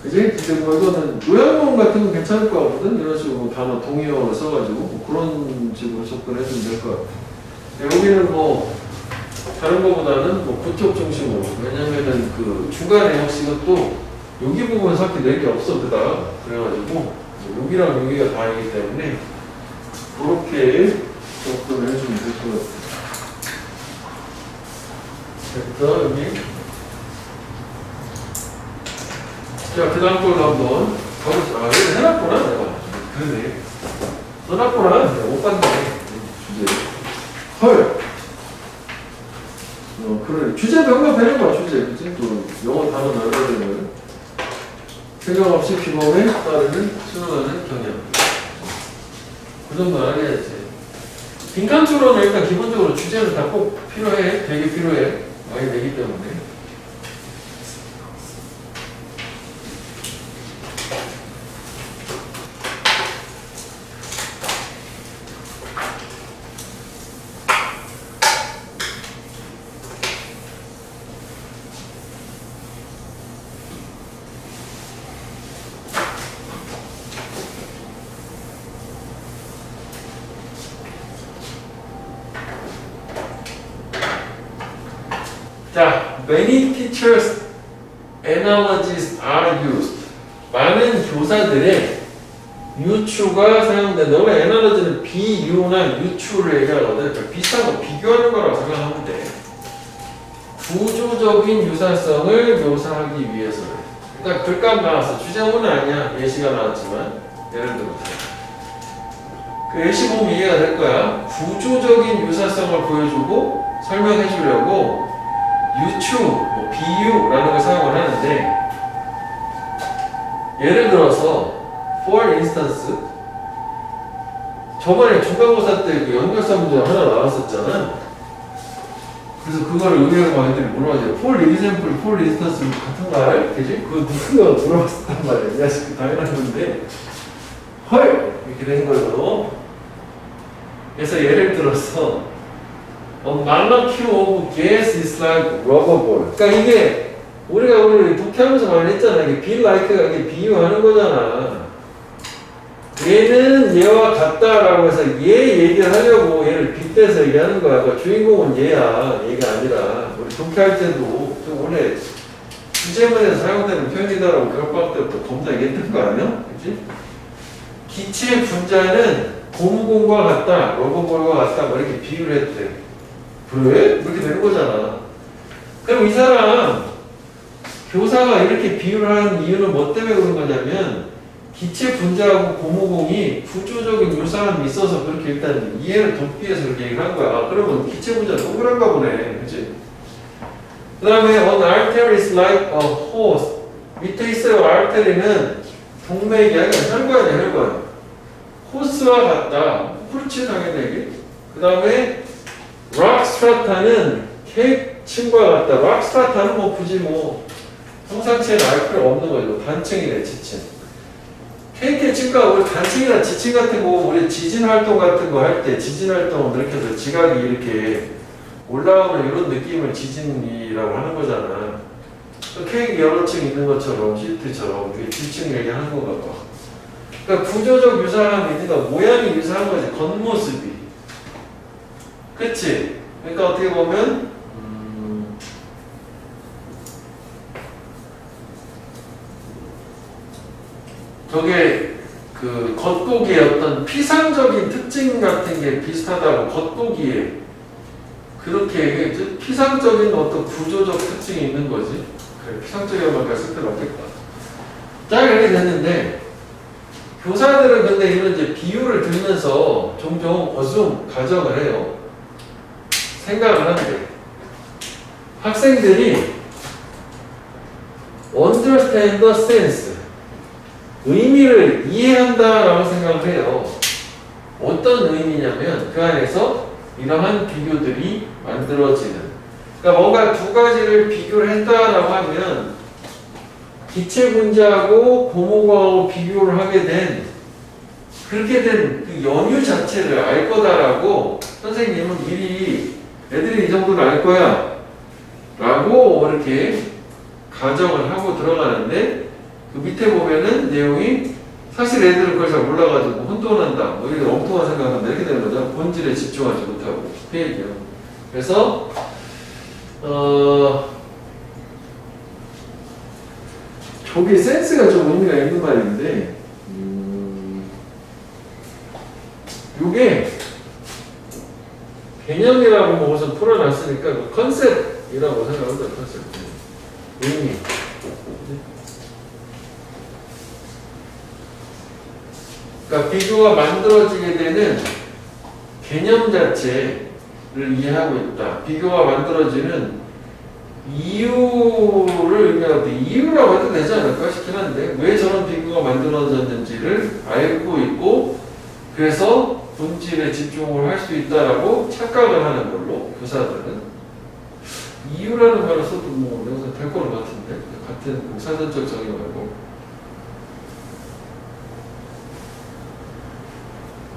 그지? 근데 뭐 이거는 요약본 같은 건 괜찮을 것 같거든? 이런 식으로 뭐 단어 동의어로 써가지고 뭐 그런 식으로 접근해주면 될 것 같아. 여기는 뭐 다른 거보다는 뭐 구적 중심으로, 왜냐면은 그 중간에 혹시 이것도 여기 부분 삭히 낼 게 없어 그다. 그래가지고 여기랑 여기가 다이기 때문에 그렇게 접근을 해주면 될 것 같아. 됐어 여기. 자, 그 다음 걸로 한번 가보자. 아, 여기 해놨구나, 내가. 그러네. 써놨구나. 내가 못 봤네. 주제. 헐! 그래. 주제 병만 배려봐, 주제. 그치? 또, 영어 단어 나눠야 되는 거예요. 생각 없이 규범에 따르는 순응하는 경향. 그 정도 알아야지. 빈칸투로는 일단 기본적으로 주제는 다 꼭 필요해. 되게 필요해. 많이 되기 때문에. 자, many teachers analogies are used. 많은 교사들의 유추가 사용된다. 원래 analogy는 비유나 유추를 얘기하거든. 그러니까 비슷한 거 비교하는 거라고 생각하면 돼. 구조적인 유사성을 묘사하기 위해서는. 그러니까 글감 나왔어. 주제문은 아니야. 예시가 나왔지만. 예를 들어서. 그 예시 보면 이해가 될 거야. 구조적인 유사성을 보여주고 설명해 주려고 유추, 뭐 비유라는 걸 사용을 하는데, 예를 들어서 for instance, 저번에 중간고사 때 그 연결사 문제 하나 나왔었잖아. 그래서 그거를 의외로 애들이 물어봐줘요. for example, for instance 같은 말, 그지? 그거 누군가 물어봤었단 말이야. 이 자식 당연한 건데, 헐! 이렇게 된 거예요. 그래서 예를 들어서 A molecule of gas is like rubber ball. 그러니까 이게 우리가 오늘 독해하면서 많이 했잖아. 이게 be like가 이게 비유하는 거잖아. 얘는 얘와 같다라고 해서 얘 얘기를 하려고 얘를 빗대서 얘기하는 거야. 그러니까 주인공은 얘야. 얘가 아니라 우리 독해할 때도 좀 원래 주제문에서 사용되는 표현이다라고 교육방 때부터 검사 얘기했던 거 아니야? 그치? 기체 분자는 고무공과 같다, 러버볼과 같다, 뭐 이렇게 비유를 했대. 그래? 그렇게 되는 거잖아. 그럼 이 사람 교사가 이렇게 비유를 하는 이유는 뭐 때문에 그런 거냐면 기체 분자하고 고무공이 구조적인 유사함이 있어서 그렇게 일단 이해를 돕기 위해서 그렇게 얘기를 한 거야. 아, 그러면 기체 분자 동그란가 보네. 그치? 그 다음에 an artery is like a hose. 밑에 있어요. artery는 동맥이 아니라 혈관이야, 혈관. 호스와 같다. 그렇지, 당연히. 그 다음에 락 스트라타는 케이크층과 같다. 락 스트라타는 뭐 굳이 뭐 평상시에는 알 필요 없는 거죠. 단층이네, 지층. 케이크층과 우리 단층이나 지층 같은 거, 우리 지진 활동 같은 거 할 때 지진 활동을 이렇게 해서 지각이 이렇게 올라오는 이런 느낌을 지진이라고 하는 거잖아. 케이크 여러 층 있는 것처럼 시트처럼 이게 지층 얘기하는 건가 봐. 그러니까 구조적 유사함이 있는 거, 모양이 유사한 거지, 겉모습이. 그치? 그러니까 어떻게 보면 저게 그 겉보기의 어떤 피상적인 특징 같은 게 비슷하다고. 겉보기에 그렇게 피상적인 어떤 구조적 특징이 있는 거지. 그래, 피상적인 말까지 쓸 때 맞겠다. 자, 이렇게 됐는데 교사들은 근데 이런 이제 비유를 들면서 종종 어좀 가정을 해요. 생각을 하는데 학생들이 understand the sense, 의미를 이해한다라고 생각을 해요. 어떤 의미냐면 그 안에서 이러한 비교들이 만들어지는, 그러니까 뭔가 두 가지를 비교를 했다라고 하면 기체 분자하고 고무광하고 비교를 하게 된, 그렇게 된 그 연유 자체를 알 거다라고 선생님은 미리 애들이 이 정도는 알 거야 라고 이렇게 가정을 하고 들어가는데, 그 밑에 보면은 내용이 사실 애들은 그걸 잘 몰라가지고 혼돈한다, 뭐 이렇게 엉뚱한 생각한다 이렇게 되는 거죠. 본질에 집중하지 못하고. 그 얘기예요. 그래서 저게 센스가 좀 의미가 있는 말인데, 요게 개념이라고 뭐 우선 풀어놨으니까 그 컨셉이라고 생각합니다. 컨셉. 의미. 그러니까 비교가 만들어지게 되는 개념 자체를 이해하고 있다. 비교가 만들어지는 이유를 의미하고, 이유라고 해도 되지 않을까 싶긴 한데, 왜 저런 비교가 만들어졌는지를 알고 있고, 그래서 본질에 집중을 할 수 있다라고 착각을 하는 걸로, 교사들은. 이유라는 말을 써도 뭐 여기서 될 거는 같은데, 같은 사전적 정의 말고.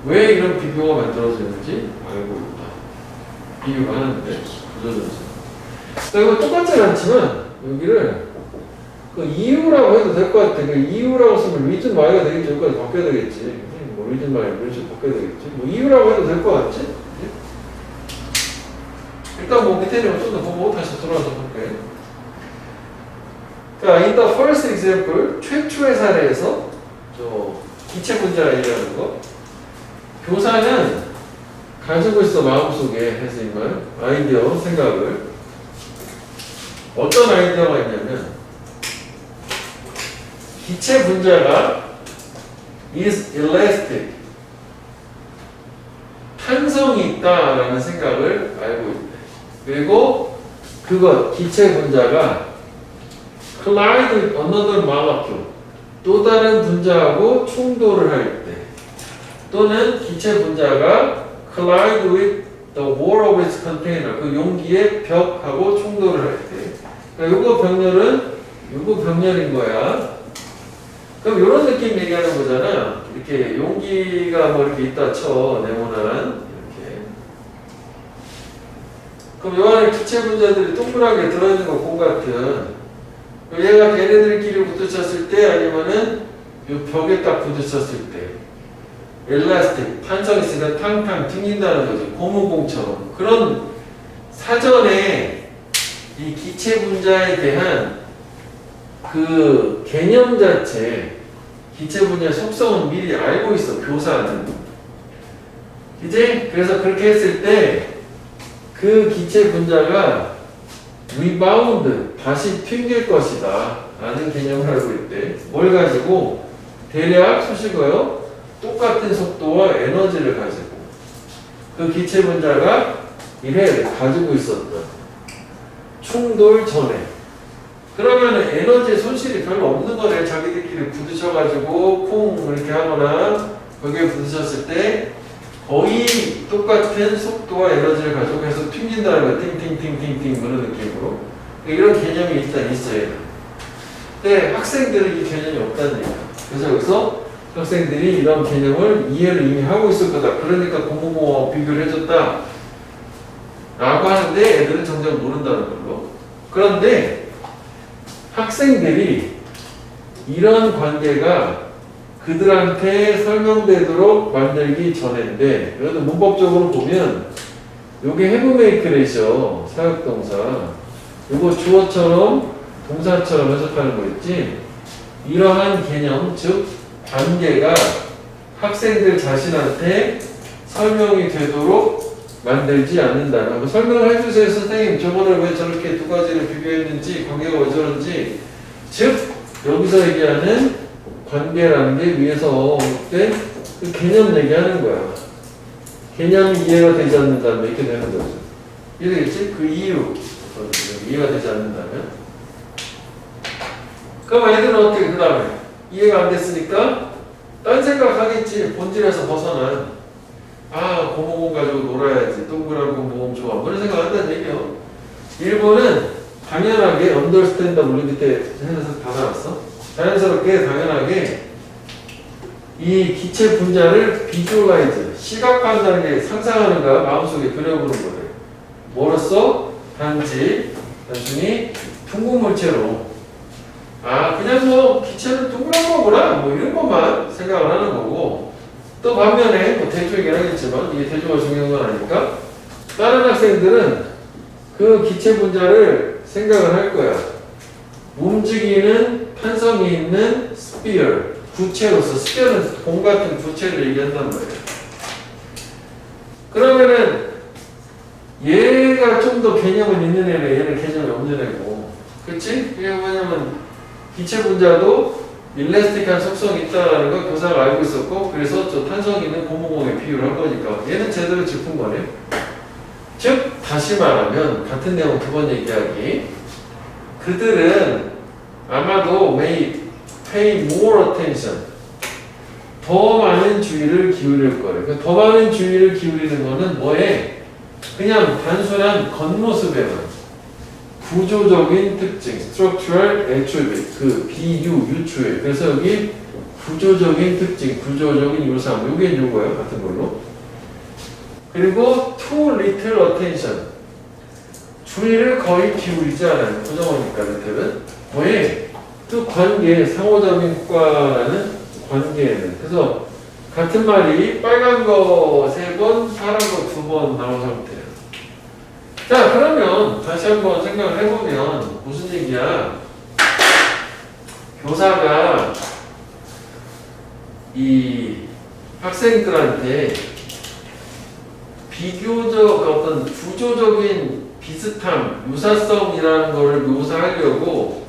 왜 이런 비교가 만들어지는지 알고 있다. 비교가 하는데, 구조전에서. 이거 똑같진 않지만, 여기를 그 이유라고 해도 될 것 같아. 그 이유라고 쓰면 리즌 Y가 되겠지. 여기까지 바뀌어야 되겠지. 뭐 리즌 Y, 리즌 바뀌어야 되겠지. 뭐 이유라고 해도 될 것 같지? 일단 뭐 밑에 내용 좀 더 보고 다시 돌아와서 볼게. 자, in the first example, 최초의 사례에서 저 기체 분자가 얘기하는 거. 교사는 가지고 있어, 마음속에 해서 이 말, 아이디어, 생각을. 어떤 아이디어가 있냐면, 기체 분자가 is elastic, 탄성이 있다라는 생각을 알고 있대. 그리고 그것, 기체 분자가 collide with another molecule, 또 다른 분자하고 충돌을 할 때, 또는 기체 분자가 collide with the wall of its container, 그 용기의 벽하고 충돌을 할 때. 그러니까 요거 병렬인 거야. 그럼 이런 느낌 얘기하는 거잖아. 이렇게 용기가 뭐 이렇게 있다 쳐, 네모난 이렇게. 그럼 요 안에 기체 분자들이 동그랗게 들어있는 거 공 같은. 얘가 걔네들끼리 부딪혔을 때, 아니면은 요 벽에 딱 부딪혔을 때, 엘라스틱, 탄성이 있으니까 탕탕 튕긴다는 거죠. 고무공처럼. 그런 사전에 이 기체 분자에 대한 그 개념 자체, 기체 분자의 속성은 미리 알고 있어, 교사는. 이제 그래서 그렇게 했을 때 그 기체 분자가 리바운드, 다시 튕길 것이다 라는 개념을 알고 있대. 뭘 가지고? 대략 수식어요, 똑같은 속도와 에너지를 가지고. 그 기체 분자가 이래 가지고 있었던 충돌 전에. 그러면 에너지 손실이 별로 없는 거래. 자기들끼리 부딪혀가지고 콩 이렇게 하거나 거기에 부딪혔을 때 거의 똑같은 속도와 에너지를 가지고 계속 튕긴다는 거야. 팅팅팅팅팅 그런 느낌으로. 이런 개념이 일단 있어야 돼. 근데 학생들은 이 개념이 없다는 얘기야. 그래서 여기서 학생들이 이런 개념을 이해를 이미 하고 있을 거다. 그러니까 고무고와 비교를 해줬다 라고 하는데, 애들은 정작 모른다는 걸로. 그런데 학생들이 이런 관계가 그들한테 설명되도록 만들기 전인데, 여기도 문법적으로 보면 요게 have make 레이셔, 사역동사, 요거 주어처럼 동사처럼 해석하는 거 있지. 이러한 개념, 즉 관계가 학생들 자신한테 설명이 되도록 만들지 않는다. 설명을 해주세요, 선생님. 저번에 왜 저렇게 두 가지를 비교했는지, 관계가 왜 저런지. 즉 여기서 얘기하는 관계라는 게 위에서 때 그 개념 얘기하는 거야. 개념이 이해가 되지 않는다면 이렇게 되는 거죠. 이해되겠지? 그 이유. 이해가 되지 않는다면. 그럼 애들은 어떻게 그 다음에 이해가 안 됐으니까 딴 생각하겠지. 본질에서 벗어난. 아, 고모공 가지고 놀아야지. 동그란 고모공 좋아. 그런 생각 한다는 얘기요. 일본은 당연하게 understand 우리 밑에 해서 다 나왔어. 자연스럽게 당연하게 이 기체 분자를 visualize, 시각화한다는 게 상상하는가 마음속에 그려보는 거예요. 뭐로써? 단지 단순히 둥근 물체로 아 그냥 뭐 기체는 동그란 거구나 뭐 이런 것만 생각을 하는 거고 또 반면에 뭐 대조이긴 하겠지만 이게 대조가 중요한 건 아니니까 다른 학생들은 그 기체 분자를 생각을 할 거야. 움직이는 탄성이 있는 스피어 구체로서 스피어는 공 같은 구체를 얘기한단 말이야. 그러면은 얘가 좀 더 개념은 있는 애래. 얘는 개념이 없는 애고. 그치? 이게 뭐냐면 기체 분자도 일레스틱한 속성이 있다는 걸 교사가 알고 있었고 그래서 저 탄성 있는 고무공에 비유를 한 거니까 얘는 제대로 짚은 거네. 즉 다시 말하면 같은 내용 두 번 얘기하기 그들은 아마도 may pay more attention 더 많은 주의를 기울일 거예요. 그러니까 더 많은 주의를 기울이는 거는 뭐에? 그냥 단순한 겉모습에만 구조적인 특징, structural attribute, 그 비유, 유추에 그래서 여기 구조적인 특징, 구조적인 요상 요게 요거예요. 같은 걸로. 그리고 too little attention 주의를 거의 기울이지 않아요. 부정어니까 littl은 뭐에? 그 관계, 상호적인 효과라는 관계에는 그래서 같은 말이 빨간 거 3번, 파란 거 2번 나온 상태예요. 자 그러면 다시 한번 생각을 해보면 무슨 얘기야? 교사가 이 학생들한테 비교적 어떤 구조적인 비슷함, 유사성이라는 것을 묘사하려고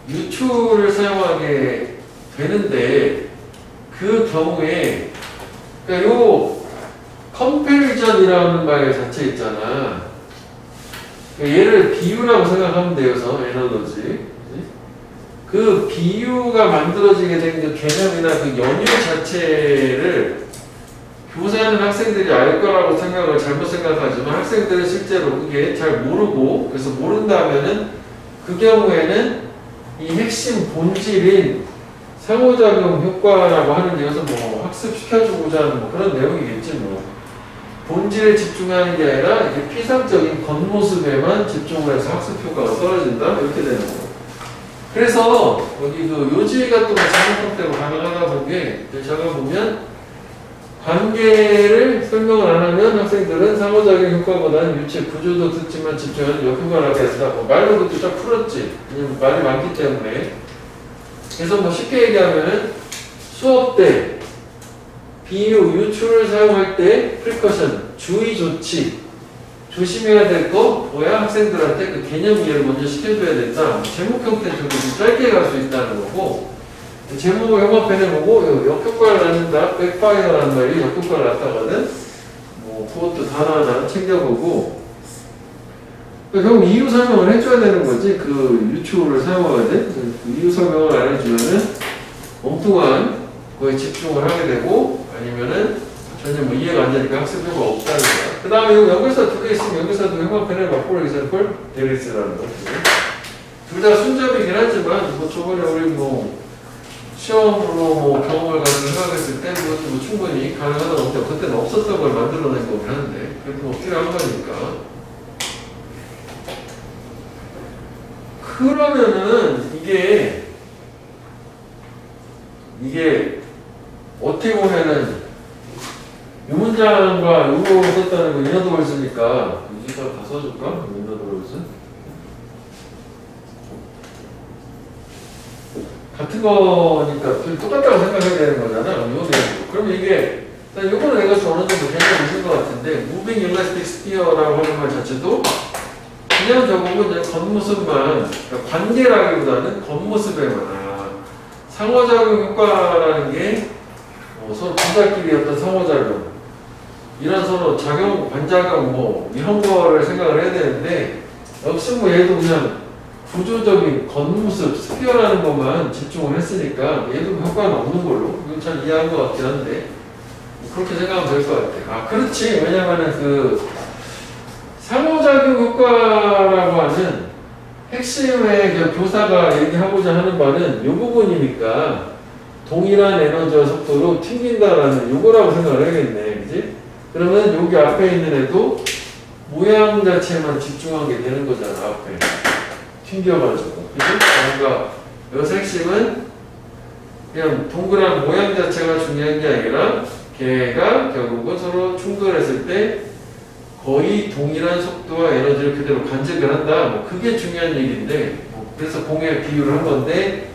유추를 사용하게 되는데 그 경우에 그러니까 요 컴패리전이라는 말 자체 있잖아. 얘를 비유라고 생각하면 되어서 에너지 그 비유가 만들어지게 된 그 개념이나 그 연유 자체를 교사는 학생들이 알 거라고 생각을 잘못 생각하지만 학생들은 실제로 그게 잘 모르고 그래서 모른다면은 그 경우에는 이 핵심 본질인 상호작용 효과라고 하는 데서 뭐 학습시켜주고자 하는 뭐 그런 내용이겠지 뭐. 본질에 집중하는 게 아니라 이게 피상적인 겉모습에만 집중을 해서 학습 효과가 떨어진다 이렇게 되는 거예요. 그래서 여기 그 요지 같은 거 잘못된 대로 가능하다 본 게 제가 보면 관계를 설명을 안 하면 학생들은 상호작용 효과보다는 유체 구조도 듣지만 집중하는 역효과라고 했다. 뭐 말로 그때 쫙 풀었지. 왜냐면 말이 많기 때문에. 그래서 뭐 쉽게 얘기하면은 수업 때 비유, 유추를 사용할 때 프리커션, 주의 조치 조심해야 될 거 뭐야? 학생들한테 그 개념 이해를 먼저 시켜줘야 된다. 제목 형태는 좀 짧게 갈 수 있다는 거고 제목을 형합해내보고 역효과를 낳는다. 백파이어라는 말이 역효과를 낳다가는 뭐 그것도 하나하나 챙겨보고 결국 이유 설명을 해줘야 되는 거지. 그 유추를 사용하거든. 그 이유 설명을 안 해주면은 엉뚱한 거에 집중을 하게 되고 아니면은 전혀 뭐 이해가 안 되니까 학습 효과가 없다는 거야. 그 다음에 연결사 2개 있으면 연결사도 형합해내 맞고 example 데리스라는 거. 둘 다 순접이긴 하지만 뭐 저번에 우리 뭐 시험으로 뭐 경험을 가지고 생각했을 때 그것도 뭐 충분히 가능하다고 없죠. 그때는 없었던 걸 만들어낸 거긴 한데 그래도 뭐 필요한 거니까. 그러면은 이게 어떻게 보면은 이 문장과 요거 썼다는 거 인어도를 쓰니까 여기다 다 써줄까? 인어도를 쓰? 같은 거니까 똑같다고 생각해야 되는 거잖아. 요 내용도. 그럼 이게 요거는 내가 어느 정도 개념이 있는 것 같은데 Moving Elastic Sphere라고 하는 말 자체도 그냥 적으면 그냥 겉모습만 그러니까 관계라기보다는 겉모습에만 상호작용 효과라는 게 서로 분자끼리 어떤 상호작용 이런 서로 작용, 반작용 뭐 이런 거를 생각을 해야 되는데 역시 뭐 얘도 그냥 구조적인 겉모습, 스피어라는 것만 집중을 했으니까 얘도 효과는 없는 걸로 이건 잘 이해한 것 같긴 한데 그렇게 생각하면 될 것 같아요. 아 그렇지. 왜냐면은 그 상호작용 효과라고 하는 핵심의 그 교사가 얘기하고자 하는 바는 이 부분이니까 동일한 에너지와 속도로 튕긴다라는 요거라고 생각을 해야겠네. 그지? 그러면 여기 앞에 있는 애도 모양 자체만 집중하게 되는 거잖아. 앞에 튕겨가지고. 그지? 그러니까 여기서 핵심은 그냥 동그란 모양 자체가 중요한 게 아니라 걔가 결국은 서로 충돌했을 때 거의 동일한 속도와 에너지를 그대로 간직을 한다. 뭐 그게 중요한 얘기인데 그래서 공에 비유를 한 건데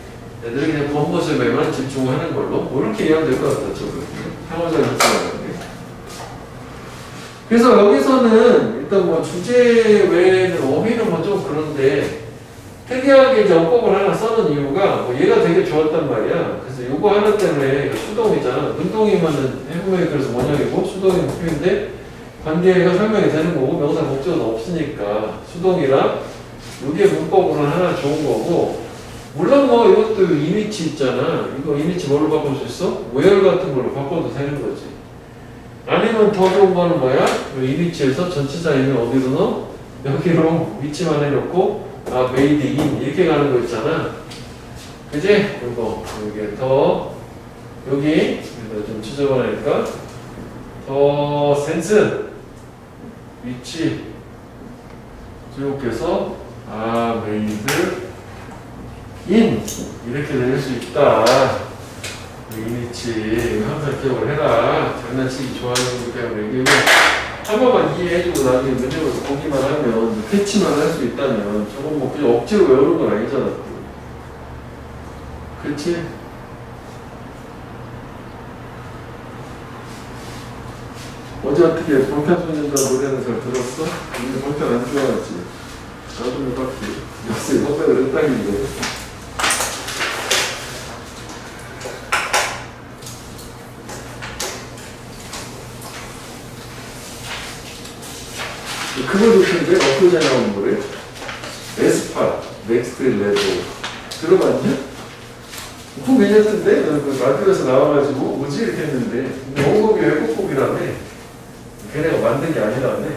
애들이 그냥 겉모습에만 집중하는 걸로 뭐 이렇게 이해하면 될 것 같다. 저도 상호작용 효과라는 게. 그래서 여기서는 일단 뭐 주제 외에는 어휘는 뭐 좀 그런데 특이하게 이제 어법을 하나 써놓은 이유가 뭐 얘가 되게 좋았단 말이야. 그래서 요거 하나 때문에 수동이잖아. 능동이면은 해부명이 그래서 원형이고 수동이 목표인데 관계가 설명이 되는 거고 명사 목적은 없으니까 수동이라 요게 문법으로는 하나 좋은 거고 물론 뭐 이것도 이미지 있잖아. 이거 이미지 뭘로 바꿀 수 있어? where 같은 걸로 바꿔도 되는 거지. 아니면 더 좋은 거는 뭐야? 이미지에서 전치사 있는 어디로 넣어? 여기로 위치만 해놓고 아 made in 이렇게 가는 거 있잖아. 그지? 이거 여기 더 여기 좀 지저분하니까 더 센스 위치 제목해서 아 made in 이렇게 낼 수 있다. 이미지 항상 기억을 해라. 장난치기 좋아하는 거기 때문에 이게 한 번만 이해해주고 나중에 문제를 보기만 하면 캐치만 할 수 있다면 저건 뭐 그냥 억지로 외우는 건 아니잖아. 그렇지? 어제 어떻게 방탄소년단 노래는 잘 들었어? 근데 방탄 안 좋아하지? 나도 못 봤지. 역시 선배들 헷갈리네. 그거 좋던데? 엊그제 나온 노래? 에스파, 넥스트 레도 들어봤냐? 그거 괜찮던데? 그 라디오에서 나와가지고 뭐지? 이렇게 했는데 근데 원곡이 외국곡이라며 걔네가 만든 게 아니라며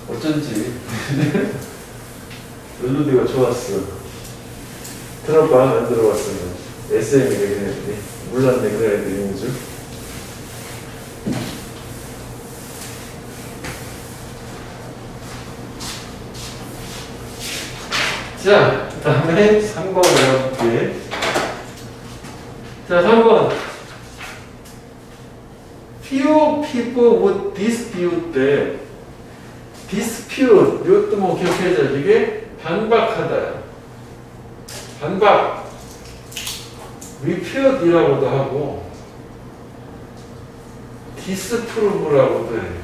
어쩐지 멜로디가 좋았어. 들어봐. 안 들어봤으면 SM이 되긴 했더니 몰랐네. 그래야 되는 줄. 자, 그 다음에 3번 외워볼게. 자, 3번. Few people would dispute that. dispute. 이것도 뭐 기억해야죠. 이게 반박하다. 반박. refute이라고도 하고, disprove라고도 해요.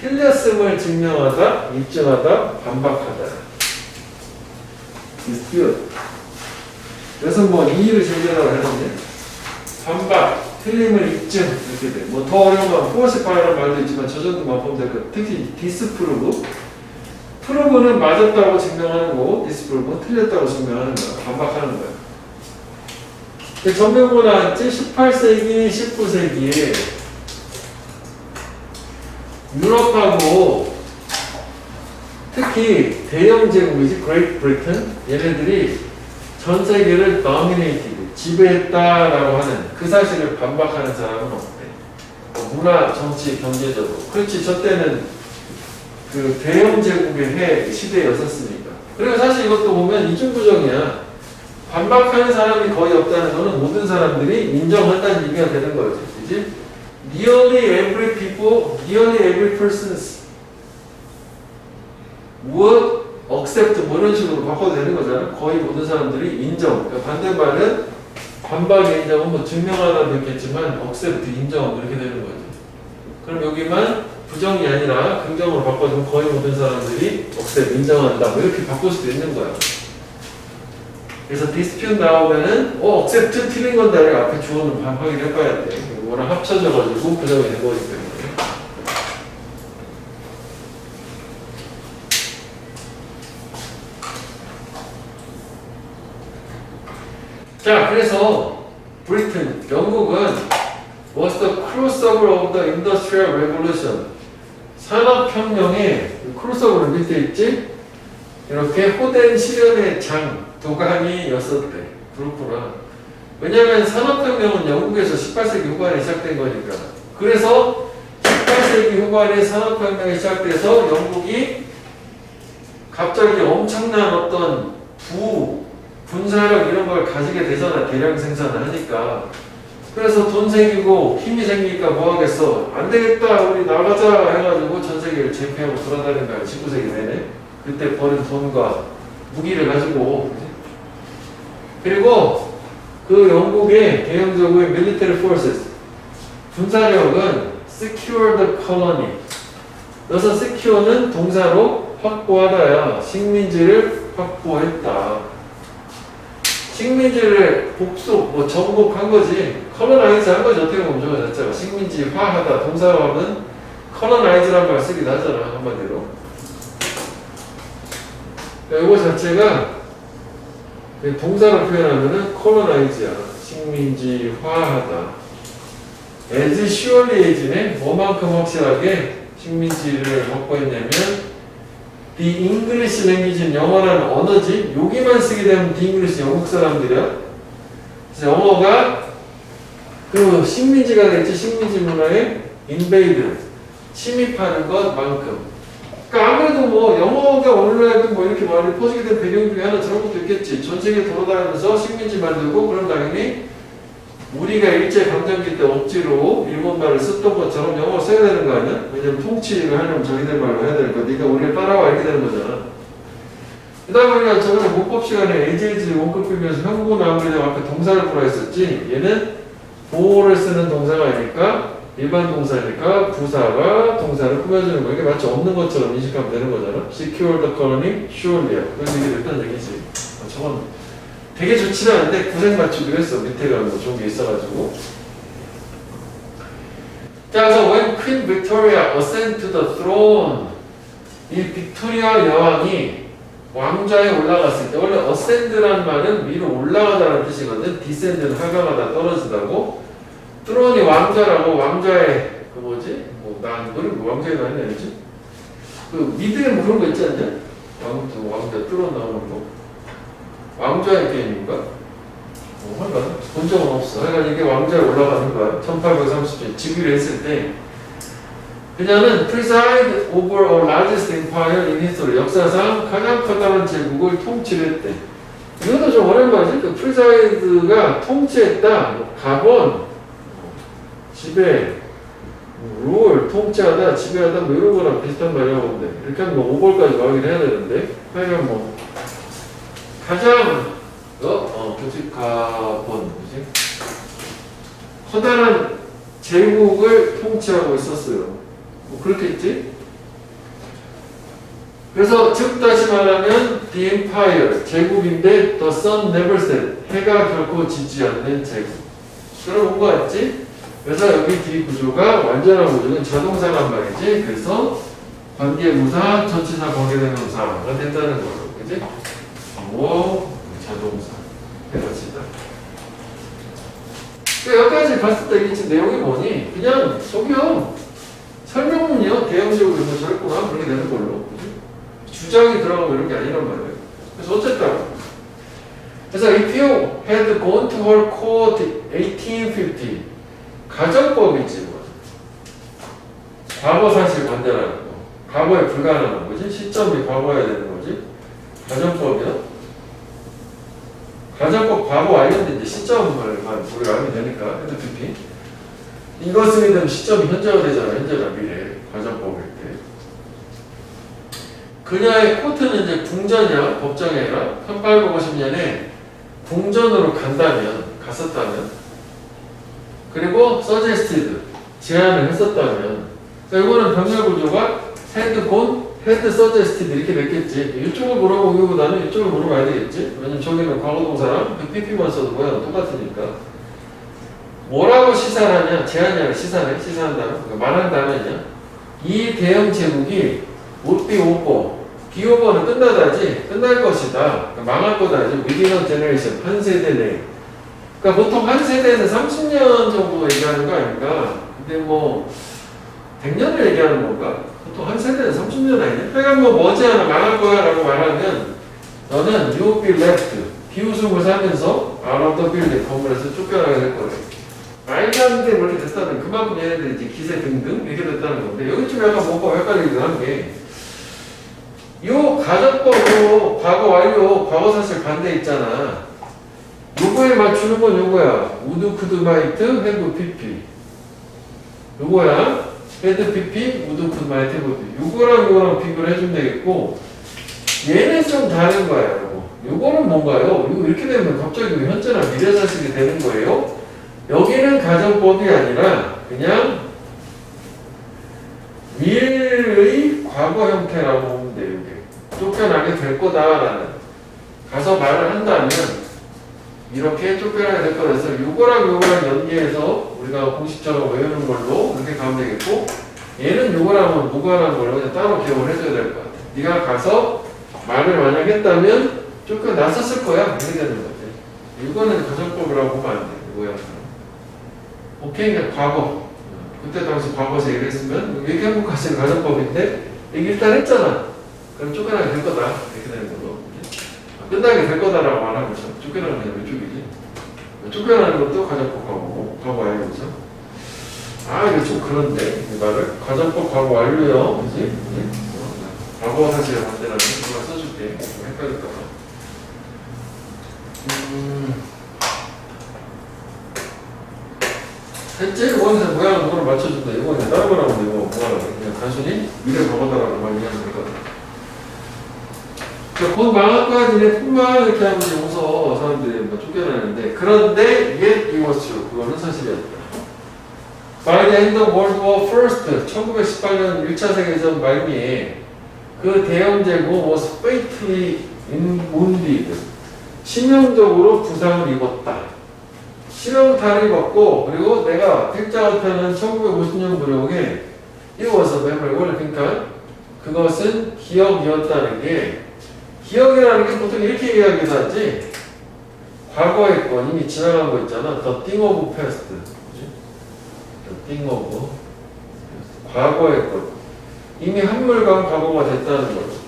틀렸음을 증명하다, 입증하다, 반박하다. dispute. 그래서 뭐 이의를 제기하라고 하는데 반박, 틀림을 입증 이렇게 돼. 뭐 더 어려운 건 falsify라는 말도 있지만 저 정도만 보면 될 것. 특히 disprove. prove는 맞았다고 증명하는 거고 disprove는 틀렸다고 증명하는 거야. 반박하는 거야. 전명고 나왔지? 18세기, 19세기에 유럽하고 특히 대영 제국이지 그레이트 브리튼 얘네들이 전 세계를 dominated 지배했다라고 하는 그 사실을 반박하는 사람은 없대. 문화, 정치, 경제적으로. 그렇지. 저 때는 그 대영 제국의 시대였었으니까. 그리고 사실 이것도 보면 이중부정이야. 반박하는 사람이 거의 없다는 거는 모든 사람들이 인정한다는 얘기가 되는 거지. 그지? Nearly every people, nearly every persons would accept 뭐 이런 식으로 바꿔도 되는 거잖아. 거의 모든 사람들이 인정. 그러니까 반대말은 반박의 인정은 뭐 증명하다도 있겠지만 accept 인정 이렇게 되는 거지. 그럼 여기만 부정이 아니라 긍정으로 바꿔주면 거의 모든 사람들이 accept 인정한다. 뭐 이렇게 바꿀 수도 있는 거야. 그래서 dispute 나오면은 accept 틀린 건다. 앞에 주어는 확인해봐야 돼. 이거랑 합쳐져가지고 부정이 된 거기 때문에. 자, 그래서 브리튼, 영국은 was the crossover of the Industrial Revolution. 산업혁명의 크로스오버를 밑에 있지? 이렇게 호된 실현의 장, 도가니였었대. 그렇구나. 왜냐면 산업혁명은 영국에서 18세기 후반에 시작된 거니까. 그래서 18세기 후반에 산업혁명이 시작돼서 영국이 갑자기 엄청난 어떤 군사력 이런 걸 가지게 되잖아. 대량 생산을 하니까. 그래서 돈 생기고 힘이 생기니까 뭐 하겠어. 안 되겠다. 우리 나가자 해가지고 전 세계를 제패하고 돌아다니는 거야. 19세기 내내. 그때 버는 돈과 무기를 가지고. 그리고 그 영국의 대형적인 military forces 군사력은 secure the colony. 그래서 secure는 동사로 확보하다야. 식민지를 확보했다. 식민지를 복속, 정복한 거지. colonize 한 거지. 어떻게 보면 저거 자체가 식민지화하다. 동사로 하면 colonize란 말 쓰기도 하잖아. 한마디로. 이거 자체가 동사로 표현하면은 colonize야. 식민지화하다. as surely as네. 뭐만큼 확실하게 식민지를 확보했냐면 The English language는 영어라는 언어지. 여기만 쓰게 되면 The English 영국 사람들이야. 그래서 영어가 그 식민지가 됐지. 식민지 문화에 invade 침입하는 것만큼. 그러니까 아무래도 뭐 영어가 오늘날도 뭐 이렇게 많이 퍼지게 된 배경 중에 하나 저런 것도 있겠지. 전 세계 돌아다니면서 식민지 만들고 그럼 당연히 우리가 일제강점기 때 억지로 일본말을 썼던 것처럼 영어를 써야 되는 거 아니야? 왜냐면 통치를 하려면 저희들 말로 해야 되니까 네가 우리를 따라와 이렇게 되는 거잖아. 그 다음에 우리가 저번에 문법 시간에 AJG 원급 비면서 형부 나오기전에 앞에 동사를 풀어 했었지. 얘는 보호를 쓰는 동사가 아니니까 일반 동사니까 부사가 동사를 꾸며주는 거. 이게 마치 없는 것처럼 인식하면 되는 거잖아. Secure the colony, surely. 그래서 이게 됐다는 얘기지. 저건 되게 좋지는 않은데 구색 맞추기로 했어. 밑에가 뭐 좋은 게 있어가지고. 자, 그래서 when Queen Victoria ascended to the throne, 이 빅토리아 여왕이 왕좌에 올라갔을 때 원래 ascend라는 말은 위로 올라가다는 뜻이거든. descend는 하강하다 떨어지다고. throne이 왕좌라고. 왕좌에 그 뭐지? 왕좌에 나는 아니지? 그 미드에 뭐 그런 거 있지 않냐? 왕좌 throne 나오는 거. 왕좌의 게임인가? 뭐할까? 본 적은 없어. 그러니까 이게 왕좌에 올라가는 거야. 1830년 즉위를 했을 때 그녀는 preside over a largest empire in history. 역사상 가장 커다란 제국을 통치했대. 이것도 좀 오랜만이지. 그 preside가 통치했다. 가본, 지배, rule, 통치하다, 지배하다 뭐 이런 거랑 비슷한 말이라고 보는데 이렇게 하면 뭐 5벌까지 나오긴 해야 되는데 하여간 뭐 가장 그치? 그지? 커다란 제국을 통치하고 있었어요. 뭐 그렇겠지? 그래서 즉 다시 말하면 the empire 제국인데 the sun never set 해가 결코 지지 않는 제국. 들어본 거 같지? 그래서 여기 뒤 구조가 완전한 구조는 자동사란 말이지. 그래서 관계부사, 전치사, 관계대명사가 된다는 거죠. 그지? 자동사 해봅시다. 여기까지 봤을 때 이게 지금 내용이 뭐니? 그냥 속이요. 설명문이요. 대형적으로 뭐 저랬구나. 그렇게 되는 걸로. 그치? 주장이 들어가고 이런 게 아니란 말이에요. 그래서 어쨌든 그래서 if you had gone to her court 1850 가정법이지 뭐. 과거 사실 관대라는 거. 과거에 불가능한 거지. 시점이 과거여야 되는 거지. 가정법이요. 가정법 과거 알겠는데 이제 시점을 우리가 알면 되니까 핸드피피 이것을 되면 시점이 현재가 되잖아. 현재가 미래 가정법일 때 그녀의 코트는 이제 궁전이야. 법정이 아니라 1850년에 궁전으로 갔었다면 그리고 suggested 제안을 했었다면 이거는 병렬 구조가 had gone had suggested 이렇게 됐겠지. 이쪽을 물어보기보다는 이쪽을 물어봐야 되겠지. 왜냐면 저기는 과거동사랑 PP만 써도 뭐야 똑같으니까. 뭐라고 시사하냐? 제안이 아니라 시사한다면 그러니까 말한다면요. 이 대형 제국이 would be over. be over는 끝나다지. 끝날 것이다. 그러니까 망할 거다지. within a generation 한 세대 내에 그러니까 보통 한 세대는 30년 정도 얘기하는 거 아닙니까? 근데 뭐 100년을 얘기하는 건가? 보통 한 세대는 30년 아니냐? 그러니까 뭐 머지않아 망할 거야 라고 말하면 너는 you will be left 비웃음을 사면서 out of the building 건물에서 쫓겨나게 될 거예요. 말도 안 되게 그렇게 됐다는 그만큼 얘네들이 이제 기세 등등 이렇게 됐다는 건데 여기 좀 약간 뭔가 헷갈리기도 한 게 요 가정법으로 과거 완료 과거 사실 반대 있잖아. 요거에 맞추는 건 요거야. 우드 쿠드 마이트 헤브 피피 요거야. 헤드 피피 우드 쿠드 마이트 헤브 피피 요거랑 비교를 해주면 되겠고 얘는 좀 다른 거야. 요거는 뭔가요? 이거 이렇게 되면 갑자기 현재나 미래 사실이 되는 거예요. 여기는 가정법이 아니라 그냥 미래의 과거 형태라고 보면 돼요. 이게 쫓겨나게 될 거다라는 가서 말을 한다면 이렇게 쫓겨나게 될 거라서 요거랑 연계해서 우리가 공식처럼 외우는 걸로 이렇게 가면 되겠고 얘는 요거랑은 무관한 걸로 그냥 따로 기억을 해줘야 될 것 같아. 네가 가서 말을 만약 했다면 쫓겨났었을 거야. 이렇게 되는 거지. 이거는 가정법이라고 보면 안 돼. 모양처럼. 오케이, 그냥 과거. 그때 당시 과거에서 얘기를 했으면 이게 행복하신 가정법인데 얘기 일단 했잖아. 그럼 쫓겨나게 될 거다. 이렇게 되는 걸로. 끝나게 될 거다라고 말하는 거죠. 쫓겨나는 게 왼쪽이지. 쫓겨나는 것도 가정법 과거 완료죠. 아, 이거 좀 그런데 이 말을 가정법 과거 완료요. 그지? 과거 사실을 반대라는 거 써줄게. 헷갈릴까봐. 셋째, 원에서 모양을 뭐를 맞춰준다. 이거 그냥 다른 거라고 이거 뭐하라고. 그냥 단순히 미래 과거다라고만 이해하면 되거든. 곧 망할 거야, 니네 뿐만 이렇게 하면 용서 사람들이 뭐 쫓겨나는데. 그런데 yet it was true. 그거는 사실이었다. By the end of World War I, 1918년 1차 세계대전 말미에 그 대영 제국 was fatally wounded. 치명적으로 부상을 입었다. 치명타를 입었고, 그리고 내가 택자가 펴는 1950년 무렵에 it was a memory. 그러니까 그것은 기억이었다는 게 기억이라는 게 보통 이렇게 얘기하기도 하지. 과거의 거 이미 지나간 거 있잖아. The thing of past. The thing of past. 과거의 것. 이미 한물간 과거가 됐다는 거죠.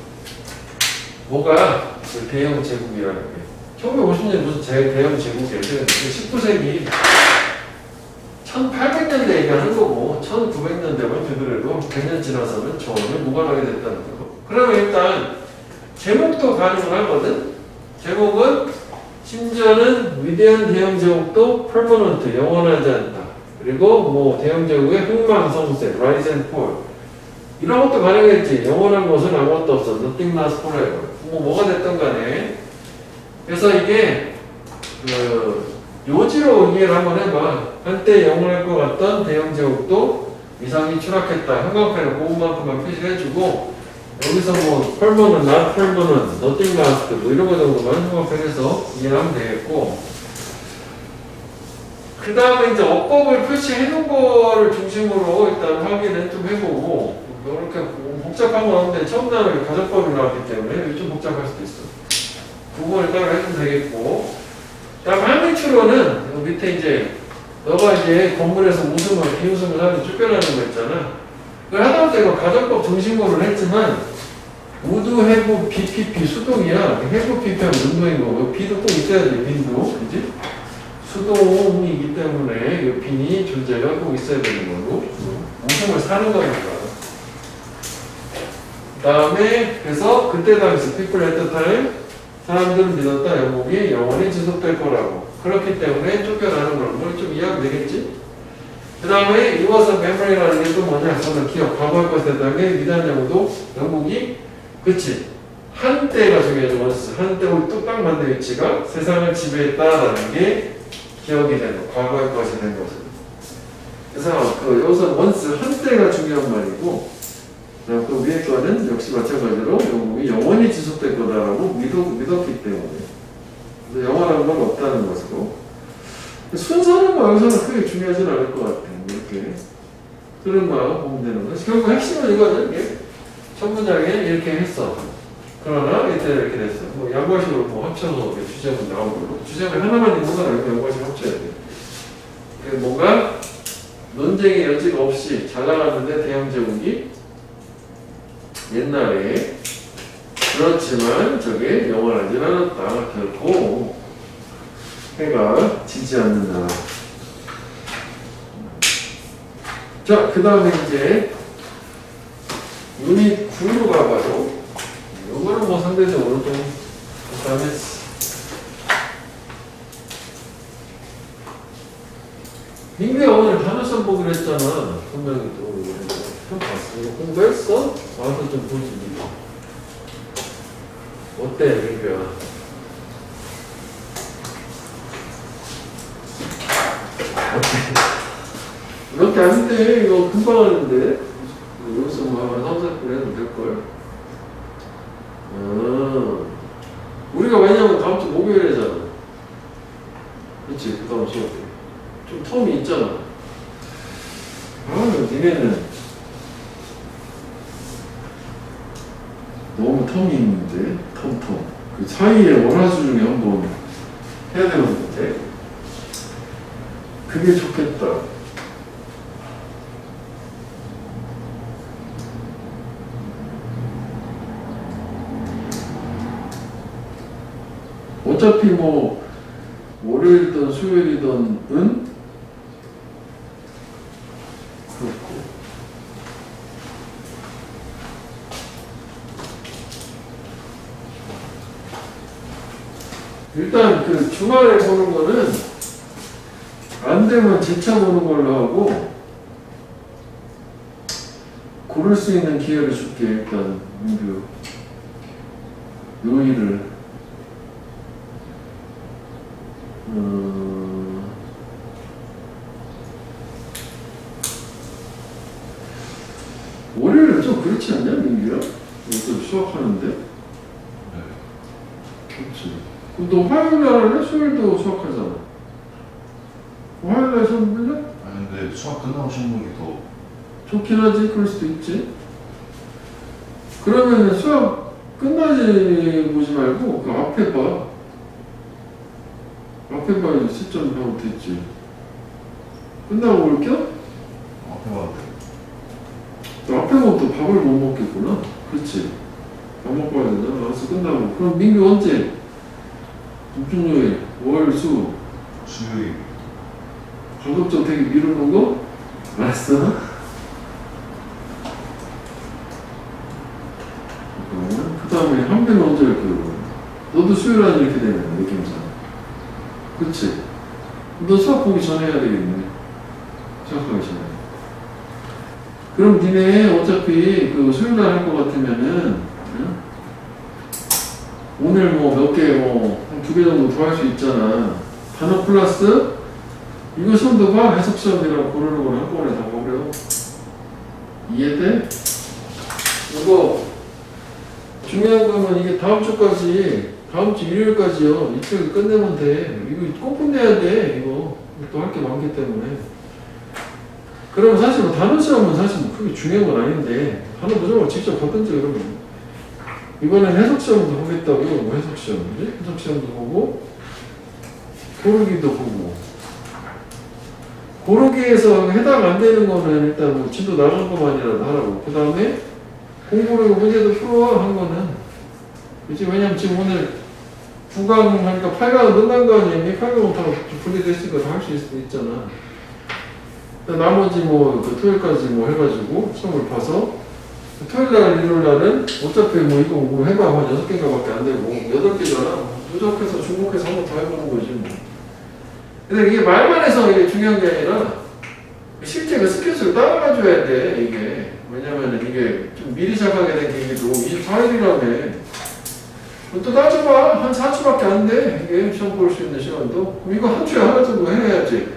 뭐가? 그 대영 제국이라는 게. 1950년 무슨 대영 제국이에요. 19세기 1800년대 얘기하는 거고 1900년대만 되더라도 100년 지나서는 전혀 무관하게 됐다는 거. 그러면 일단 제목도 가능은 하거든. 제목은 심지어는 위대한 대영 제국도 permanent 영원하지 않다. 그리고 뭐 대영 제국의 흥망성쇠 rise and fall 이런 것도 가능했지. 영원한 것은 아무것도 없어. nothing lasts forever. 뭐가 됐든 간에. 그래서 이게 요지로 이해를 한번 해봐. 한때 영원할 것 같던 대영 제국도 이상이 추락했다. 형광펜을 그것만큼만 표시해주고 여기서 뭐 permanent, not permanent, nothing last 뭐 이런 거 정도만 형광펜에서 이해하면 되겠고 그 다음에 이제 어법을 표시해놓은 거를 중심으로 일단 확인을 좀 해보고 이렇게 복잡한 건 없는데 처음 단어에 가정법이 나왔기 때문에 좀 복잡할 수도 있어. 부분을 따로 해주면 되겠고 다음 한민추로는 밑에 이제 너가 이제 건물에서 웃음을 비웃음을 하면 쫓겨나는 거 있잖아. 그걸 하다못해 이거 가정법 중심으로는 했지만 우드 해부 BPP 수동이야. 해부 PP하면 운동인 거고 비도 꼭 있어야 돼. 빈도 그지? 수동이기 때문에 이 빈이 존재가 꼭 있어야 되는 거고 웃음을 사는 거니까. 그 다음에 그래서 그때 당시 people at the time 사람들은 믿었다. 영국이 영원히 지속될 거라고. 그렇기 때문에 쫓겨나는 걸 좀 이해하면 되겠지? 그 다음에 it was a memory라는 게 또 뭐냐? 저는 기억, 과거의 것에 대해 위대한 영국도 영국이 그치? 한때가 중요하죠. 원스. 한때 우리 뚝딱 만든 위치가 세상을 지배했다라는 게 기억이 되는 거. 과거의 것이 된 것은. 그래서 여기서 원스 한때가 중요한 말이고 그 위에 거는 역시 마찬가지로 영국이 영원히 지속될 거다라고 믿었기 때문에 영원한 건 없다는 것으로 순서는 뭐 여기서는 크게 중요하진 않을 것 같아요. 이렇게 그런 거 보면 되는 거죠. 결국 핵심은 이거는 첫 문장에 이렇게 했어. 그러나 이때 이렇게 됐어. 뭐 양과식으로 뭐 합쳐서 이렇게 주제문 나온 걸로. 주제문 하나만 있는 건 아니고 양과식 합쳐야 돼. 뭔가 논쟁의 여지가 없이 잘 나갔는데 대형 제국이 옛날에 그렇지만 저게 영원하지 않았다. 결코 해가 지지 않는다. 자, 그 다음에 이제 유닛 9로 가봐요. 이거는 뭐 상대적으로 좀 간단했어. 민규야 오늘 단어선 보기로 했잖아. 분명히 또 이거 봤어. 이거 공부했어? 와서 좀 보지. 어때 민규야? 어때? 이렇게 안 돼. 이거 금방 하는데. 여기서 뭐 한 3, 4분 해도 될걸. 우리가 왜냐면 다음 주 목요일이잖아. 그치? 그 다음 수업 때. 좀 텀이 있잖아. 니네는 너무 텀이 있는데, 텀. 그 사이에 월화수 중에 한번 해야 되는데, 그게 좋겠다. 어차피 뭐 월요일이든 수요일이든 그렇고 일단 그 주말에 보는 거는 안 되면 재차 보는 걸로 하고 고를 수 있는 기회를 줄게. 일단 민규 요일을 월요일은 좀 그렇지 않냐 민규야? 이것도 수학하는데? 네. 그렇지. 그럼 너 화요일날 할래? 수요일도 수학하잖아. 화요일날 수업 볼래? 아니 근데 수학 끝나고 시험 보기 더 좋긴 하지. 그럴 수도 있지. 그러면 수학 끝나지 보지 말고 그 앞에 봐. 앞에 봐야지. 시점 하면 됐지. 끝나고 올 겸? 앞에 봐도 돼. 너 앞에 보면 또 밥을 못 먹겠구나. 그렇지. 밥 먹고 와야 되잖아. 알았어. 끝나고. 그럼 민규 언제? 집중요일 월, 수. 수요일 가급적 되게 미루는 거? 알았어. 그 다음에 한배는 언제 할 거야? 너도 수요일 날 이렇게 되면 느낌상. 그치? 너 수학 보기 전에 해야 되겠네. 수학하기 전에. 그럼 니네 어차피 그 수요일 날 할 것 같으면은, 응? 오늘 뭐 몇 개, 뭐, 한 2개 정도 더 할 수 있잖아. 단어 플러스, 이거 시험도 봐. 해석 시험이랑 고르는 걸 한꺼번에 다 보려. 이해돼? 이거, 중요한 거는 이게 다음 주까지, 다음 주 일요일까지요. 이틀 끝내면 돼. 이거 꼭 끝내야 돼. 이거 또 할 게 많기 때문에. 그럼 사실 뭐 단어 시험은 사실 뭐 크게 중요한 건 아닌데 단어 무조건 직접 받든지 그러면 이번엔 해석 시험도 보겠다고요. 뭐 해석 시험이지? 해석 시험도 보고 고르기도 보고 고르기에서 해당 안 되는 거는 일단 뭐 진도 나간 것만이라도 하라고. 그 다음에 공부를 문제도 풀어 한 거는 그치? 왜냐면 지금 오늘 9강 하니까 8강은 끝난 거 아니에요? 8강은 다 분리됐으니까 다 할 수 있잖아. 나머지 뭐 그 토요일까지 뭐 해가지고 시험을 봐서 토요일날 일요일날은 어차피 뭐 이거 뭐 해봐 한 6개인가 밖에 안 되고 8개잖아. 누적해서 중복해서 한 번 더 해보는 거지 뭐. 근데 이게 말만 해서 이게 중요한 게 아니라 실제 그 스케줄을 따라가줘야 돼 이게. 왜냐면은 이게 좀 미리 시작하게 된 계기도 24일이라며. 또 따져봐. 한 4주밖에 안 돼. 이게 시험 볼 수 있는 시간도. 그럼 이거 한 주에 하나 정도 해야지.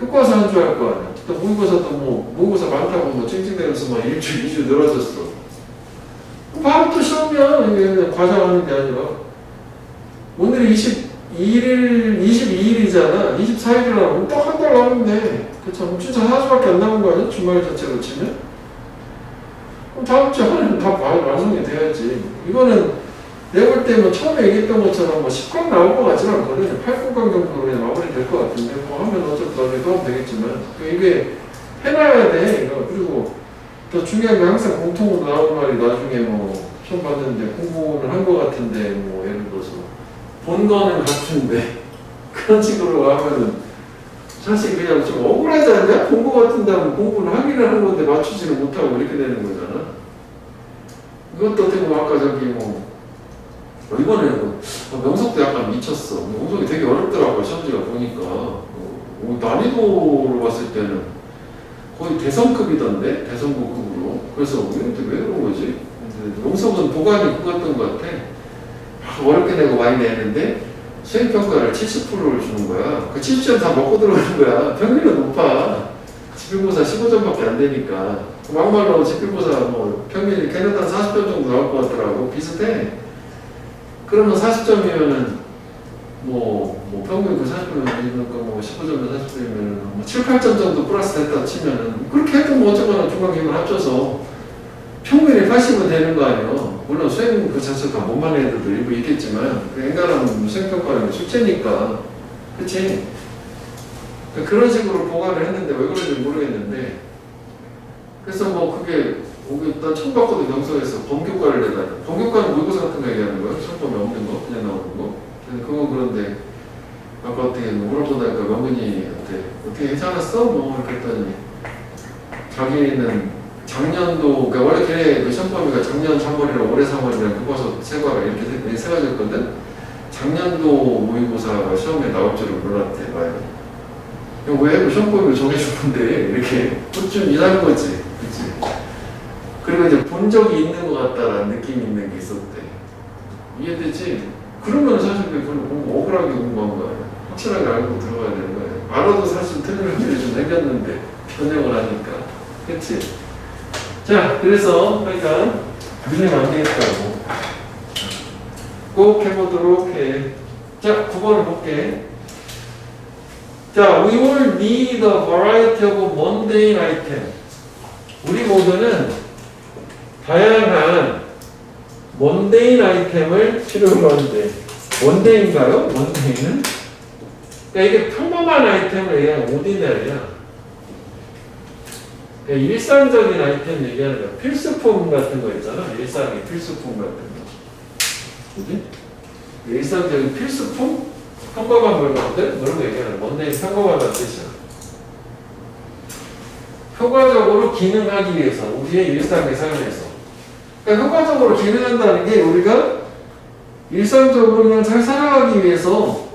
교과서 한 주 할 거 아니야. 또 모의고사도 뭐, 모의고사 많다고 뭐 찡찡대면서 막 1주, 2주 늘어졌어. 바로 또 시험이야. 이게 그냥 과장하는 게 아니라. 오늘이 22일이잖아. 24일이라고. 딱 한 달 남았네. 그쵸? 진짜 4주밖에 안 남은 거 아니야? 주말 자체로 치면? 그럼 다음 주에 하루는 다 완성이 돼야지. 이거는 내가 볼 때 뭐 처음에 얘기했던 것처럼 뭐 10강 나올 것 같지는 않거든요. 8, 9강 정도로 그냥 마무리 될 것 같은데, 뭐 하면 어차피 나중에 또 하면 되겠지만, 이게 해놔야 돼. 이거. 그리고 더 중요한 게 항상 공통으로 나오는 말이 나중에 뭐 시험 봤는데 공부를 한 것 같은데, 뭐 예를 들어서 본 거는 같은데 그런 식으로 하면은 사실 그냥 좀 억울하지 않냐? 본 거 같은데 하면 공부를 하기는 하는 건데 맞추지는 못하고 이렇게 되는 거잖아. 이것도 어떻게 보면 아까 저기 뭐 이번에 명석도 약간 미쳤어. 명석이 되게 어렵더라고요. 시험지가 보니까 난이도로 봤을 때는 거의 대성급이던데, 대성고급으로. 그래서 이런데 왜 그런 거지? 명석은 보관이 그거였던 것 같아. 어렵게 내고 많이 내는데 수행평가를 70%를 주는 거야. 그 70점 다 먹고 들어가는 거야. 평균은 높아. 지필고사 15점밖에 안 되니까. 막말로 지필고사 뭐 평균이 걔네들 40점 정도 나올 것 같더라고. 비슷해. 그러면 40점이면은 뭐 평균 그 40점이면 뭐 15점이면 40점이면은 뭐 7, 8점 정도 플러스 됐다 치면은 그렇게 해도 뭐 어쩌거나 중간기만 합쳐서 평균이 80은 되는 거 아니에요. 물론 수행 그 자체 다 못 만든 애들도 일부 있겠지만 그 인간은 수행평가는 숙제니까. 그치? 그런 식으로 보관을 했는데 왜 그런지 모르겠는데 그래서 뭐 그게 일단 처음 봤거든. 명성에서 범교과를 내다니. 범교과는 모의고사 같은 거 얘기하는 거야? 시험범위 없는 거? 그냥 나오는 거? 그건 그런데 아까 어떻게 물어보다가 명근이한테 어떻게 괜찮았어? 뭐 이렇게 했더니 자기는 작년도 그러니까 원래 걔네 그 시험범위가 작년 3월이랑 올해 3월이랑 교과서 세 과가 이렇게 세 가지였거든. 작년도 모의고사가 시험에 나올 줄은 몰랐대. 왜 시험범위를 정해주는데 이렇게 좀 이상한 거지. 그치? 그리고 이제 본 적이 있는 것 같다라는 느낌이 있는 게 있었대. 이해되지? 그러면 사실 공부 억울하게 공부한 거야. 확실하게 알고 들어가야 되는 거야. 알아도 사실 틀릴 확률이 좀 생겼는데 변형을 하니까. 그치? 자, 그래서 그러니까 밀리면 안 되겠다고. 꼭 해보도록 해. 자, 9번을 볼게. 자, we will need a variety of mundane item. 우리 모두는 다양한 mundane 아이템을 필요로 하는데 mondane인가요? mondane는? 그러니까 이게 평범한 아이템을 얘기하는 ordinary야. 그러니까 일상적인 아이템 얘기하는 거야. 필수품 같은 거 있잖아. 일상의 필수품 같은 거. 그지? 일상적인 필수품? 평범한 물건들? 그런 거 얘기하는 거야. mundane 평범하다는 뜻이야. 효과적으로 기능하기 위해서, 우리의 일상의 삶에서. 그러니까 효과적으로 기능한다는 게 우리가 일상적으로 그냥 잘 살아가기 위해서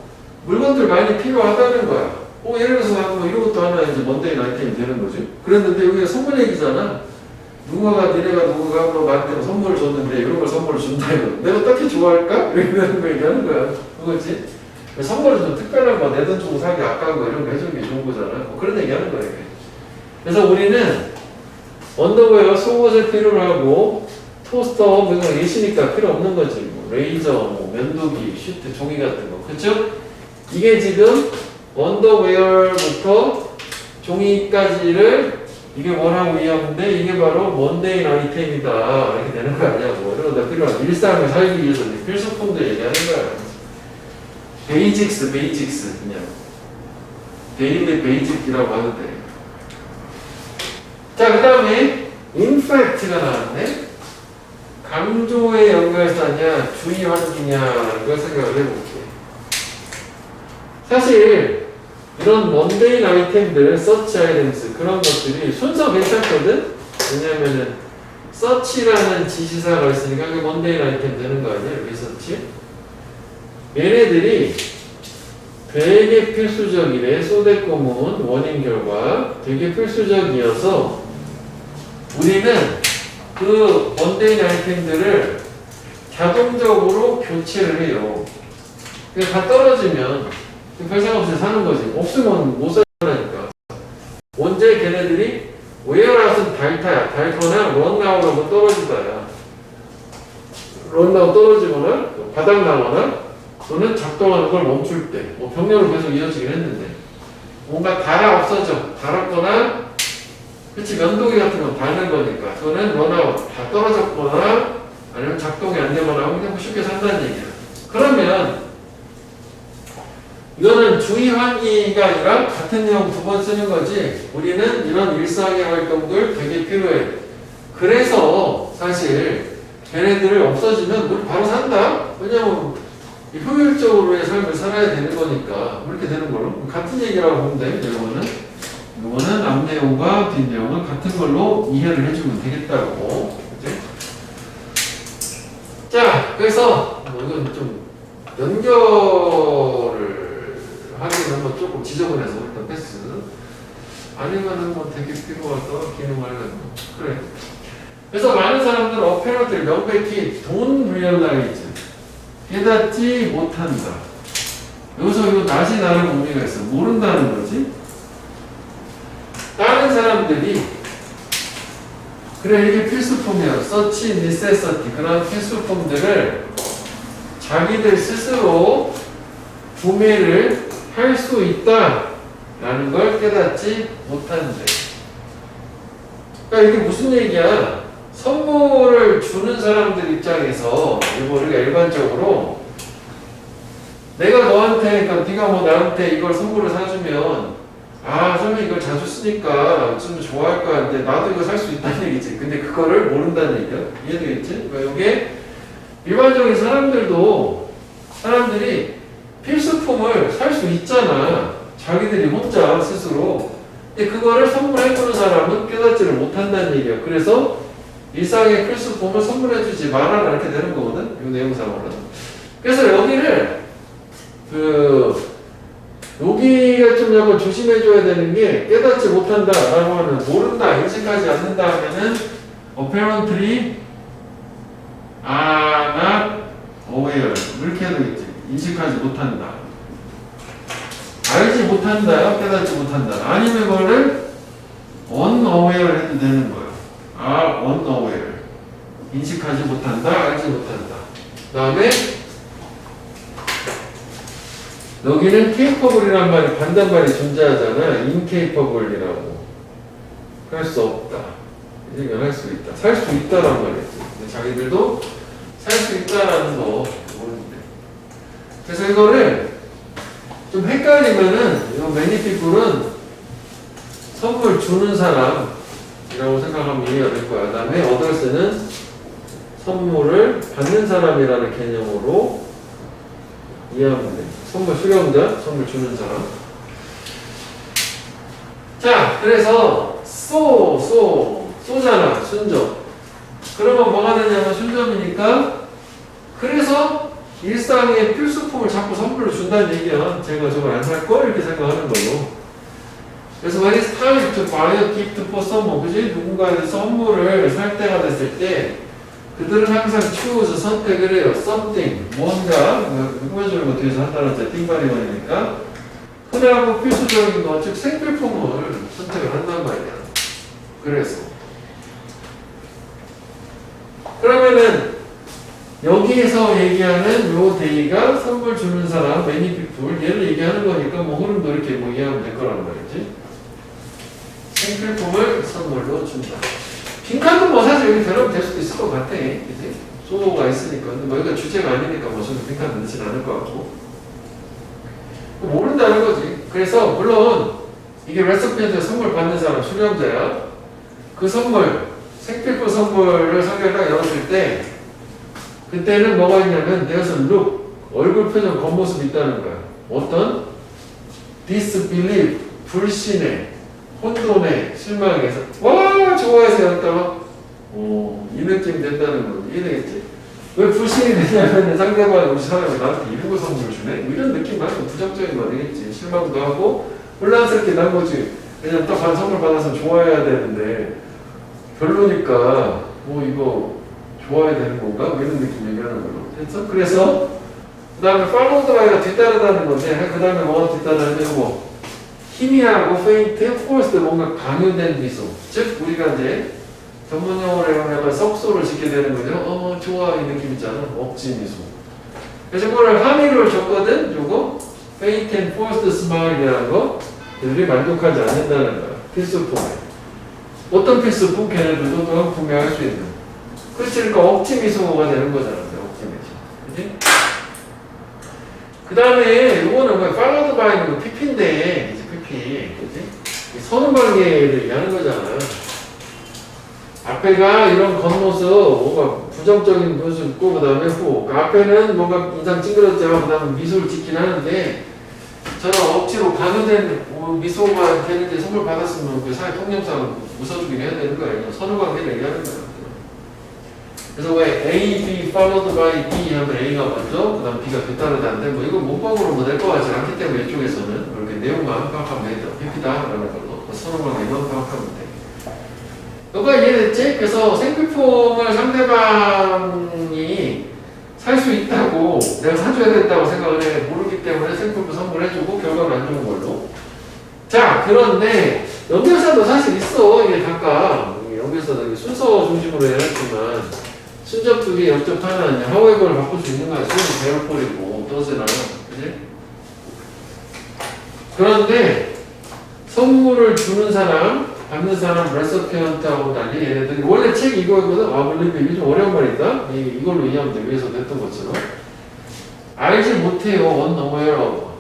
물건들 많이 필요하다는 거야. 예를 들어서 뭐 이런 것도 하나 이제 먼데인 아이템이 되는 거지. 그랬는데 여기가 선물 얘기잖아. 누군가 뭐 나한테 선물을 줬는데 이런 걸 선물을 준다 이거. 내가 딱히 좋아할까? 이런 거 얘기하는 거야. 그거지? 선물을 좀 특별한 거 내 돈 주고 사기 아까운 거 이런 거 해주는 게 좋은 거잖아. 뭐 그런 얘기 하는 거야. 이게. 그래서 우리는 언더웨어 속옷을 필요로 하고 토스터 뭐 이거 예시니까 필요 없는 거지. 뭐 레이저, 뭐 면도기, 시트, 종이 같은 거. 그쵸? 이게 지금 언더웨어부터 종이까지를 이게 뭐라고 이해하는데 이게 바로 먼데인 아이템이다. 이렇게 되는 거 아니냐고. 이러다 필요한 일상을 살기 위해서 필수품들 얘기하는 거야. 베이직스 그냥. 데일리 베이직이라고 하는데. 자, 그 다음에 인팩트가 나왔네. 강조의 연결사냐 주의 환기냐라는 걸 생각을 해볼게. 사실 이런 먼데인 아이템들, 서치 아이템스 그런 것들이 순서 괜찮거든? 왜냐면은 서치라는 지시사가 있으니까 그게 먼데인 아이템 되는 거 아니야? 리서치? 얘네들이 되게 필수적이래. 소대꼬문 원인 결과 되게 필수적이어서 우리는 그 먼데인 아이템들을 자동적으로 교체를 해요. 다 떨어지면 별 생각 없이 사는 거지. 없으면 못 살아니까. 언제 걔네들이 웨어라웃은 닳거나 런나웃하고 떨어지다야. 런나웃 떨어지거나 바닥 나거나 또는 작동하는 걸 멈출 때. 뭐 병렬로 계속 이어지긴 했는데 뭔가 없어져. 닳았거나 그치 면도기 같은 건 닳는 거니까. 또는 런아웃 다 떨어졌거나 아니면 작동이 안 되거나 그냥 뭐 쉽게 산다는 얘기야. 그러면 이거는 주의 환기가 아니라 같은 내용 두 번 쓰는 거지. 우리는 이런 일상의 활동들 되게 필요해. 그래서 사실 걔네들을 없어지면 우리 바로 산다. 왜냐면 효율적으로의 삶을 살아야 되는 거니까 이렇게 되는 걸로 같은 얘기라고 보면 돼. 이거는 앞 내용과 뒷 내용은 같은 걸로 이해를 해주면 되겠다고. 그치? 자, 그래서 뭐 이건 좀 연결을 하기는 뭐 조금 지저분해서 일단 패스. 아니면은 뭐 되게 필요하다 기능을 하려면 그래. 그래서 많은 사람들은 어페런트를 명백히 돈 불려나겠지. 깨닫지 못한다. 여기서 이거 낫이 나는 의미가 있어. 모른다는 거지. 다른 사람들이 그래 이게 필수품이야. 서치, necessity 그런 필수품들을 자기들 스스로 구매를 할 수 있다라는 걸 깨닫지 못한대. 그러니까 이게 무슨 얘기야? 선물을 주는 사람들 입장에서 이거 우리가 일반적으로 내가 너한테 그러니까 네가 뭐 나한테 이걸 선물을 사주면 아 선생님 이걸 자주 쓰니까 좀 좋아할 거야. 근데 나도 이거 살 수 있다는 얘기지. 근데 그거를 모른다는 얘기야. 이해되겠지? 그러니까 이게 일반적인 사람들이 필수품을 살 수 있잖아. 자기들이 혼자 스스로. 근데 그거를 선물해주는 사람은 깨닫지를 못한다는 얘기야. 그래서 일상의 필수품을 선물해주지 말아라 이렇게 되는 거거든. 이 내용상으로는. 그래서 여기를 여기가 좀 약간 조심해줘야 되는 게 깨닫지 못한다라고 하는 모른다, 인식하지 않는다 하면은 apparently are not aware 이렇게 해야 되겠지. 인식하지 못한다. 알지 못한다요? 깨닫지 못한다. 아니면 그거를 unaware 해도 되는 거예요. are unaware. 인식하지 못한다, 알지 못한다. 그 다음에 여기는 capable이란 말이 반대말이 존재하잖아. incapable이라고. 할 수 없다. 이제 할 수 있다. 살 수 있다란 말이지. 근데 자기들도 살 수 있다라는 거 모르는데. 그래서 이거를 좀 헷갈리면은 이 many people은 선물 주는 사람이라고 생각하면 이해가 될 거야. 그 다음에 others는 선물을 받는 사람이라는 개념으로 이해하면 돼. 선물 수령자, 선물 주는 사람. 자, 그래서 쏘잖아, 순접. 그러면 뭐가 되냐면 순접이니까 그래서 일상의 필수품을 자꾸 선물로 준다는 얘기야. 제가 저걸 안 살 걸? 이렇게 생각하는 걸로. 그래서 when it's time to buy a gift for someone, 그지? 누군가에게 선물을 살 때가 됐을 때 그들은 항상 choose, 선택을 해요. something, 뭔가, 일반적으로 뒤에서 한다는 제 띵바리원이니까 흔하고 필수적인 것, 즉 생필품을 선택을 한단 말이야. 그래서 그러면은 여기에서 얘기하는 요 데이가 선물 주는 사람, many people, 얘를 얘기하는 거니까 뭐 흐름도 이렇게 뭐 이해하면 될 거란 말이지. 생필품을 선물로 준다. 빈칸도 뭐 사실 여기 들어가면 될 수도 있을 것 같아. 그치? 소가 있으니까. 근데 뭐 여기가 주제가 아니니까 뭐 저는 빈칸 넣진 않을 것 같고. 모른다는 거지. 그래서 물론 이게 레시피한테 선물 받는 사람, 수령자야. 그 선물, 생필품 선물을 상대를 딱 열었을 때 그때는 뭐가 있냐면 there's a look, 얼굴 표정, 겉모습이 있다는 거야. 어떤? disbelief, 불신에, 혼돈에, 실망해서 와 좋아해서 열었다가 이 느낌 된다는 거 이해되겠지? 왜 불신이 되냐면 상대방 우리 사람이 나한테 이런 거 선물을 주네? 뭐 이런 느낌 말고 부정적인 거 되겠지. 실망도 하고 혼란스럽게 난 거지. 왜냐면 딱 선물 받아서 좋아해야 되는데 별로니까 뭐 이거 좋아야 되는 건가? 뭐 이런 느낌 얘기하는 걸로. 됐어? 그래서 그 다음에 팔로우 드라이가 뒤따르다는 건데 그 다음에 뭐가 뒤따르냐면 뭐 희미하고 페인트, 포스트 뭔가 강요된 미소. 즉 우리가 이제 전문 용어로 약간 석소를 짓게 되는 거죠. 좋아 이 느낌 있잖아. 억지 미소. 그래서 그거를 함의를 줬거든. 요거 페인트 앤 포스트 스마일이라는 거 그들이 만족하지 않는다는 거야. 필수품. 어떤 필수품? 걔네들도 또한 구매할 수 있는. 그렇지, 그러니까 억지 미소가 되는 거잖아. 억지 미소. 그지? 그 다음에 요거는 뭐 팔로드 바이는 뭐 PP인데, 이제 PP. 그지? 선후 관계를 얘기하는 거잖아. 앞에가 이런 겉모습, 뭔가 부정적인 모습 있고, 그 다음에 후. 그 앞에는 뭔가 인상 찡그렸죠. 그 다음에 미소를 짓긴 하는데, 저는 억지로 가누된 미소가 되는데 선물 받았으면 그 사회 통념상 웃어주긴 해야 되는 거 아니에요. 선후 관계를 얘기하는 거예요. 그래서 왜 A, B followed by B 하면 A가 먼저, 그 다음 B가 뒤따르다는데, 뭐 이건 문법으로 뭐 낼 것 같지 않기 때문에 이쪽에서는 이렇게 내용만 파악하면 돼요. PP다라는 걸로. 선후 관계만 파악하면 돼. 너가 이해됐지? 그래서 생필품을 상대방이 살 수 있다고 내가 사줘야 된다고 생각을 해. 모르기 때문에 생필품 선물해주고 결과는 안 좋은 걸로. 자, 그런데 연결사도 사실 있어. 이게 각각 연결사도 순서 중심으로 해놨지만 순접 두 개, 역접 하나는 하우에버를 바꿀 수 있는 거야. 수는 배열꼴이고 떠스랑 그지? 그런데 선물을 주는 사람 받는 사람 레서피언트하고 달리 얘네들이 원래 책 이거거든. 아 물론 이게 좀 어려운 말이다. 이걸로 이해하면 돼. 위에서도 했던 것처럼 알지 못해요. unaware of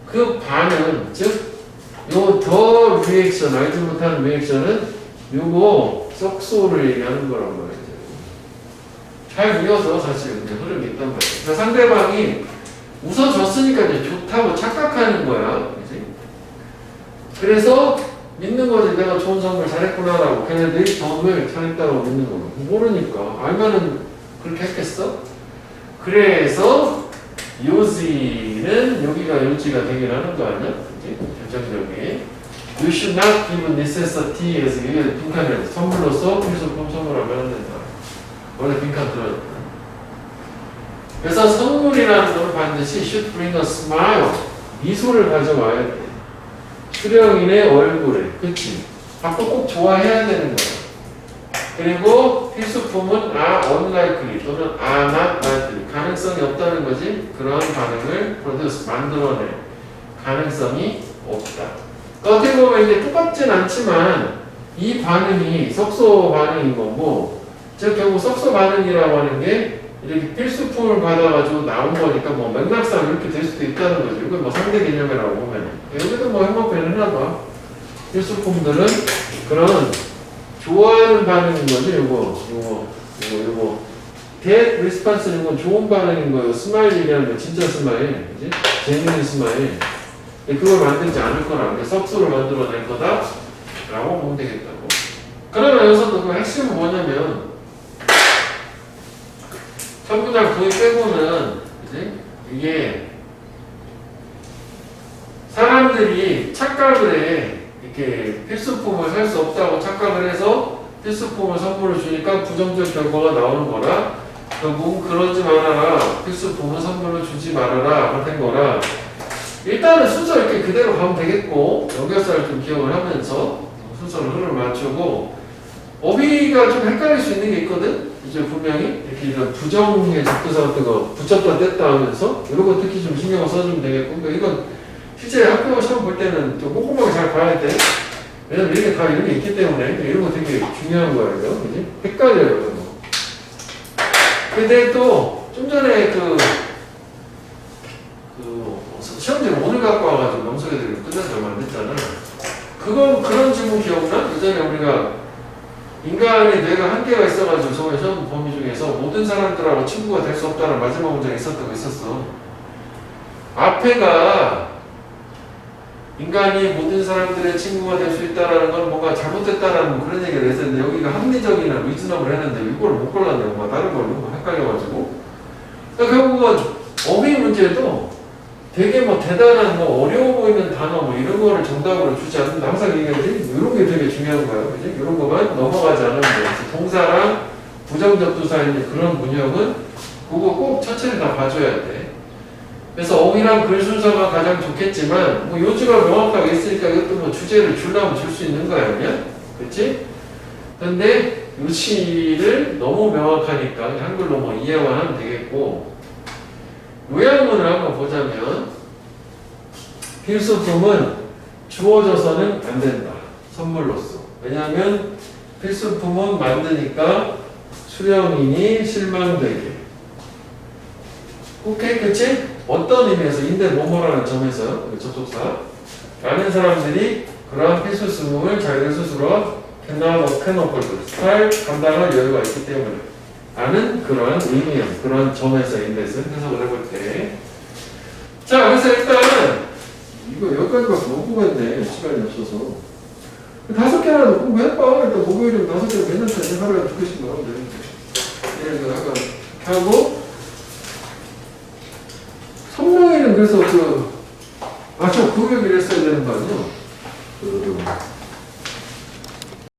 그 반응 즉 요 더 리액션 알지 못하는 리액션은 요거 썩소를 얘기하는 거란 말이죠. 잘 이어서 사실 이제 흐름이 있단 말이야. 그러니까 상대방이 웃어줬으니까 이제 좋다고 착각하는 거야. 그치? 그래서 믿는 거지. 내가 좋은 선물 잘했구나라고. 걔네들이 선물 잘했다고 믿는 거. 모르니까. 알면은 그렇게 했겠어? 그래서 요지는 여기가 요지가 되긴 하는 거 아니야? 그치? 결정적인. You should not give necessity에서 이게 빈칸이라고. 선물로서 필수품 선물하면 안 된다. 원래 빈칸 들어야 돼. 그래서 선물이라는 거는 반드시 should bring a smile. 미소를 가져와야 돼. 수령인의 얼굴에. 그치? 갖고 꼭 좋아해야 되는 거야. 그리고 필수품은 are unlikely 또는 are not likely. 가능성이 없다는 거지. 그런 반응을 produce, 만들어낼 가능성이 없다. 그러니까 어떻게 보면 이게 똑같진 않지만 이 반응이 석소 반응인 거고, 즉 결국 석소 반응이라고 하는 게 이렇게 필수품을 받아가지고 나온 거니까 뭐 맥락상 이렇게 될 수도 있다는 거죠. 이건 뭐 상대 개념이라고 보면 여기도 뭐 행복회는 하나 필수품들은 그런 좋아하는 반응인 거죠. 요거 that response는 건 좋은 반응인 거예요. 스마일이라는 거 진짜 스마일, 그지? 재밌는 스마일. 그걸 만들지 않을 거라. 석소를 만들어낼 거다라고 보면 되겠다고. 그러면 여기서도 그 핵심은 뭐냐면 천분할 거의 빼고는 그치? 이게 사람들이 착각을 해. 이렇게 필수품을 살 수 없다고 착각을 해서 필수품을 선물을 주니까 부정적 결과가 나오는 거라. 결국 그러지 말아라. 필수품은 선물을 주지 말아라. 된 거라. 일단은 순서 이렇게 그대로 가면 되겠고, 연결사를 좀 기억을 하면서 순서를 흐름을 맞추고, 어휘가 좀 헷갈릴 수 있는 게 있거든? 이제 분명히 이렇게 이런 부정의 접두사 같은 거 붙였다 뗐다 하면서 이런 거 특히 좀 신경을 써주면 되겠고, 그러니까 이건 실제 학교 시험 볼 때는 좀 꼼꼼하게 잘 봐야 돼. 왜냐면 이렇게 다 이런 게 있기 때문에 이런 거 되게 중요한 거예요. 그지? 헷갈려요. 이런 거. 근데 또 좀 전에 시험지를 오늘 갖고 와가지고 명석애들이 끝난 지 얼마 안 됐잖아. 그런 질문 기억나? 예전에 우리가 인간의 뇌가 한계가 있어가지고 저번에 시험 범위 중에서 모든 사람들하고 친구가 될 수 없다는 마지막 문장이 있었던 거 있었어. 앞에가 인간이 모든 사람들의 친구가 될 수 있다는 건 뭔가 잘못됐다는 그런 얘기를 했었는데 여기가 합리적이나 리즈너블 했는데 이걸 못 골랐네. 뭔가 다른 걸로 헷갈려가지고. 그러니까 결국은 어휘 문제도 되게 뭐 대단한 뭐 어려워 보이는 단어 뭐 이런 거를 정답으로 주지 않는다. 항상 얘기하지. 이런 게 되게 중요한 거예요. 그지? 이런 것만 넘어가지 않으면 돼. 동사랑 부정접두사 있는 그런 문형은 그거 꼭 차체를 다 봐줘야 돼. 그래서 어휘랑 글 순서가 가장 좋겠지만 뭐 요지가 명확하게 있으니까 이것도 뭐 주제를 주려면 줄 수 있는 거 아니야? 그렇지? 근데 요지를 너무 명확하니까 한글로 뭐 이해만 하면 되겠고, 요약문을 한번 보자면 필수품은 주어져서는 안 된다. 선물로서. 왜냐하면 필수품은 만드니까 수령인이 실망되게. 오케이, 그치? 어떤 의미에서 인데 뭐뭐라는 점에서 접속사 라는 사람들이 그러한 필수 수능을 자기들 스스로 잘 감당할 여유가 있기 때문에 라는 그러한 의미예요. 그러한 점에서 인데스 해석을 해볼 때. 자, 그래서 일단 이거 여기까지밖에 못 보겠네. 시간이 없어서. 5개라도 공부해봐. 일단 목요일이면 5개는 괜찮다. 하루에 2개씩 나오면 되는데. 이렇게 약간 하고 성명에는 그래서 저 교육을 했어야 되는 거 아니야?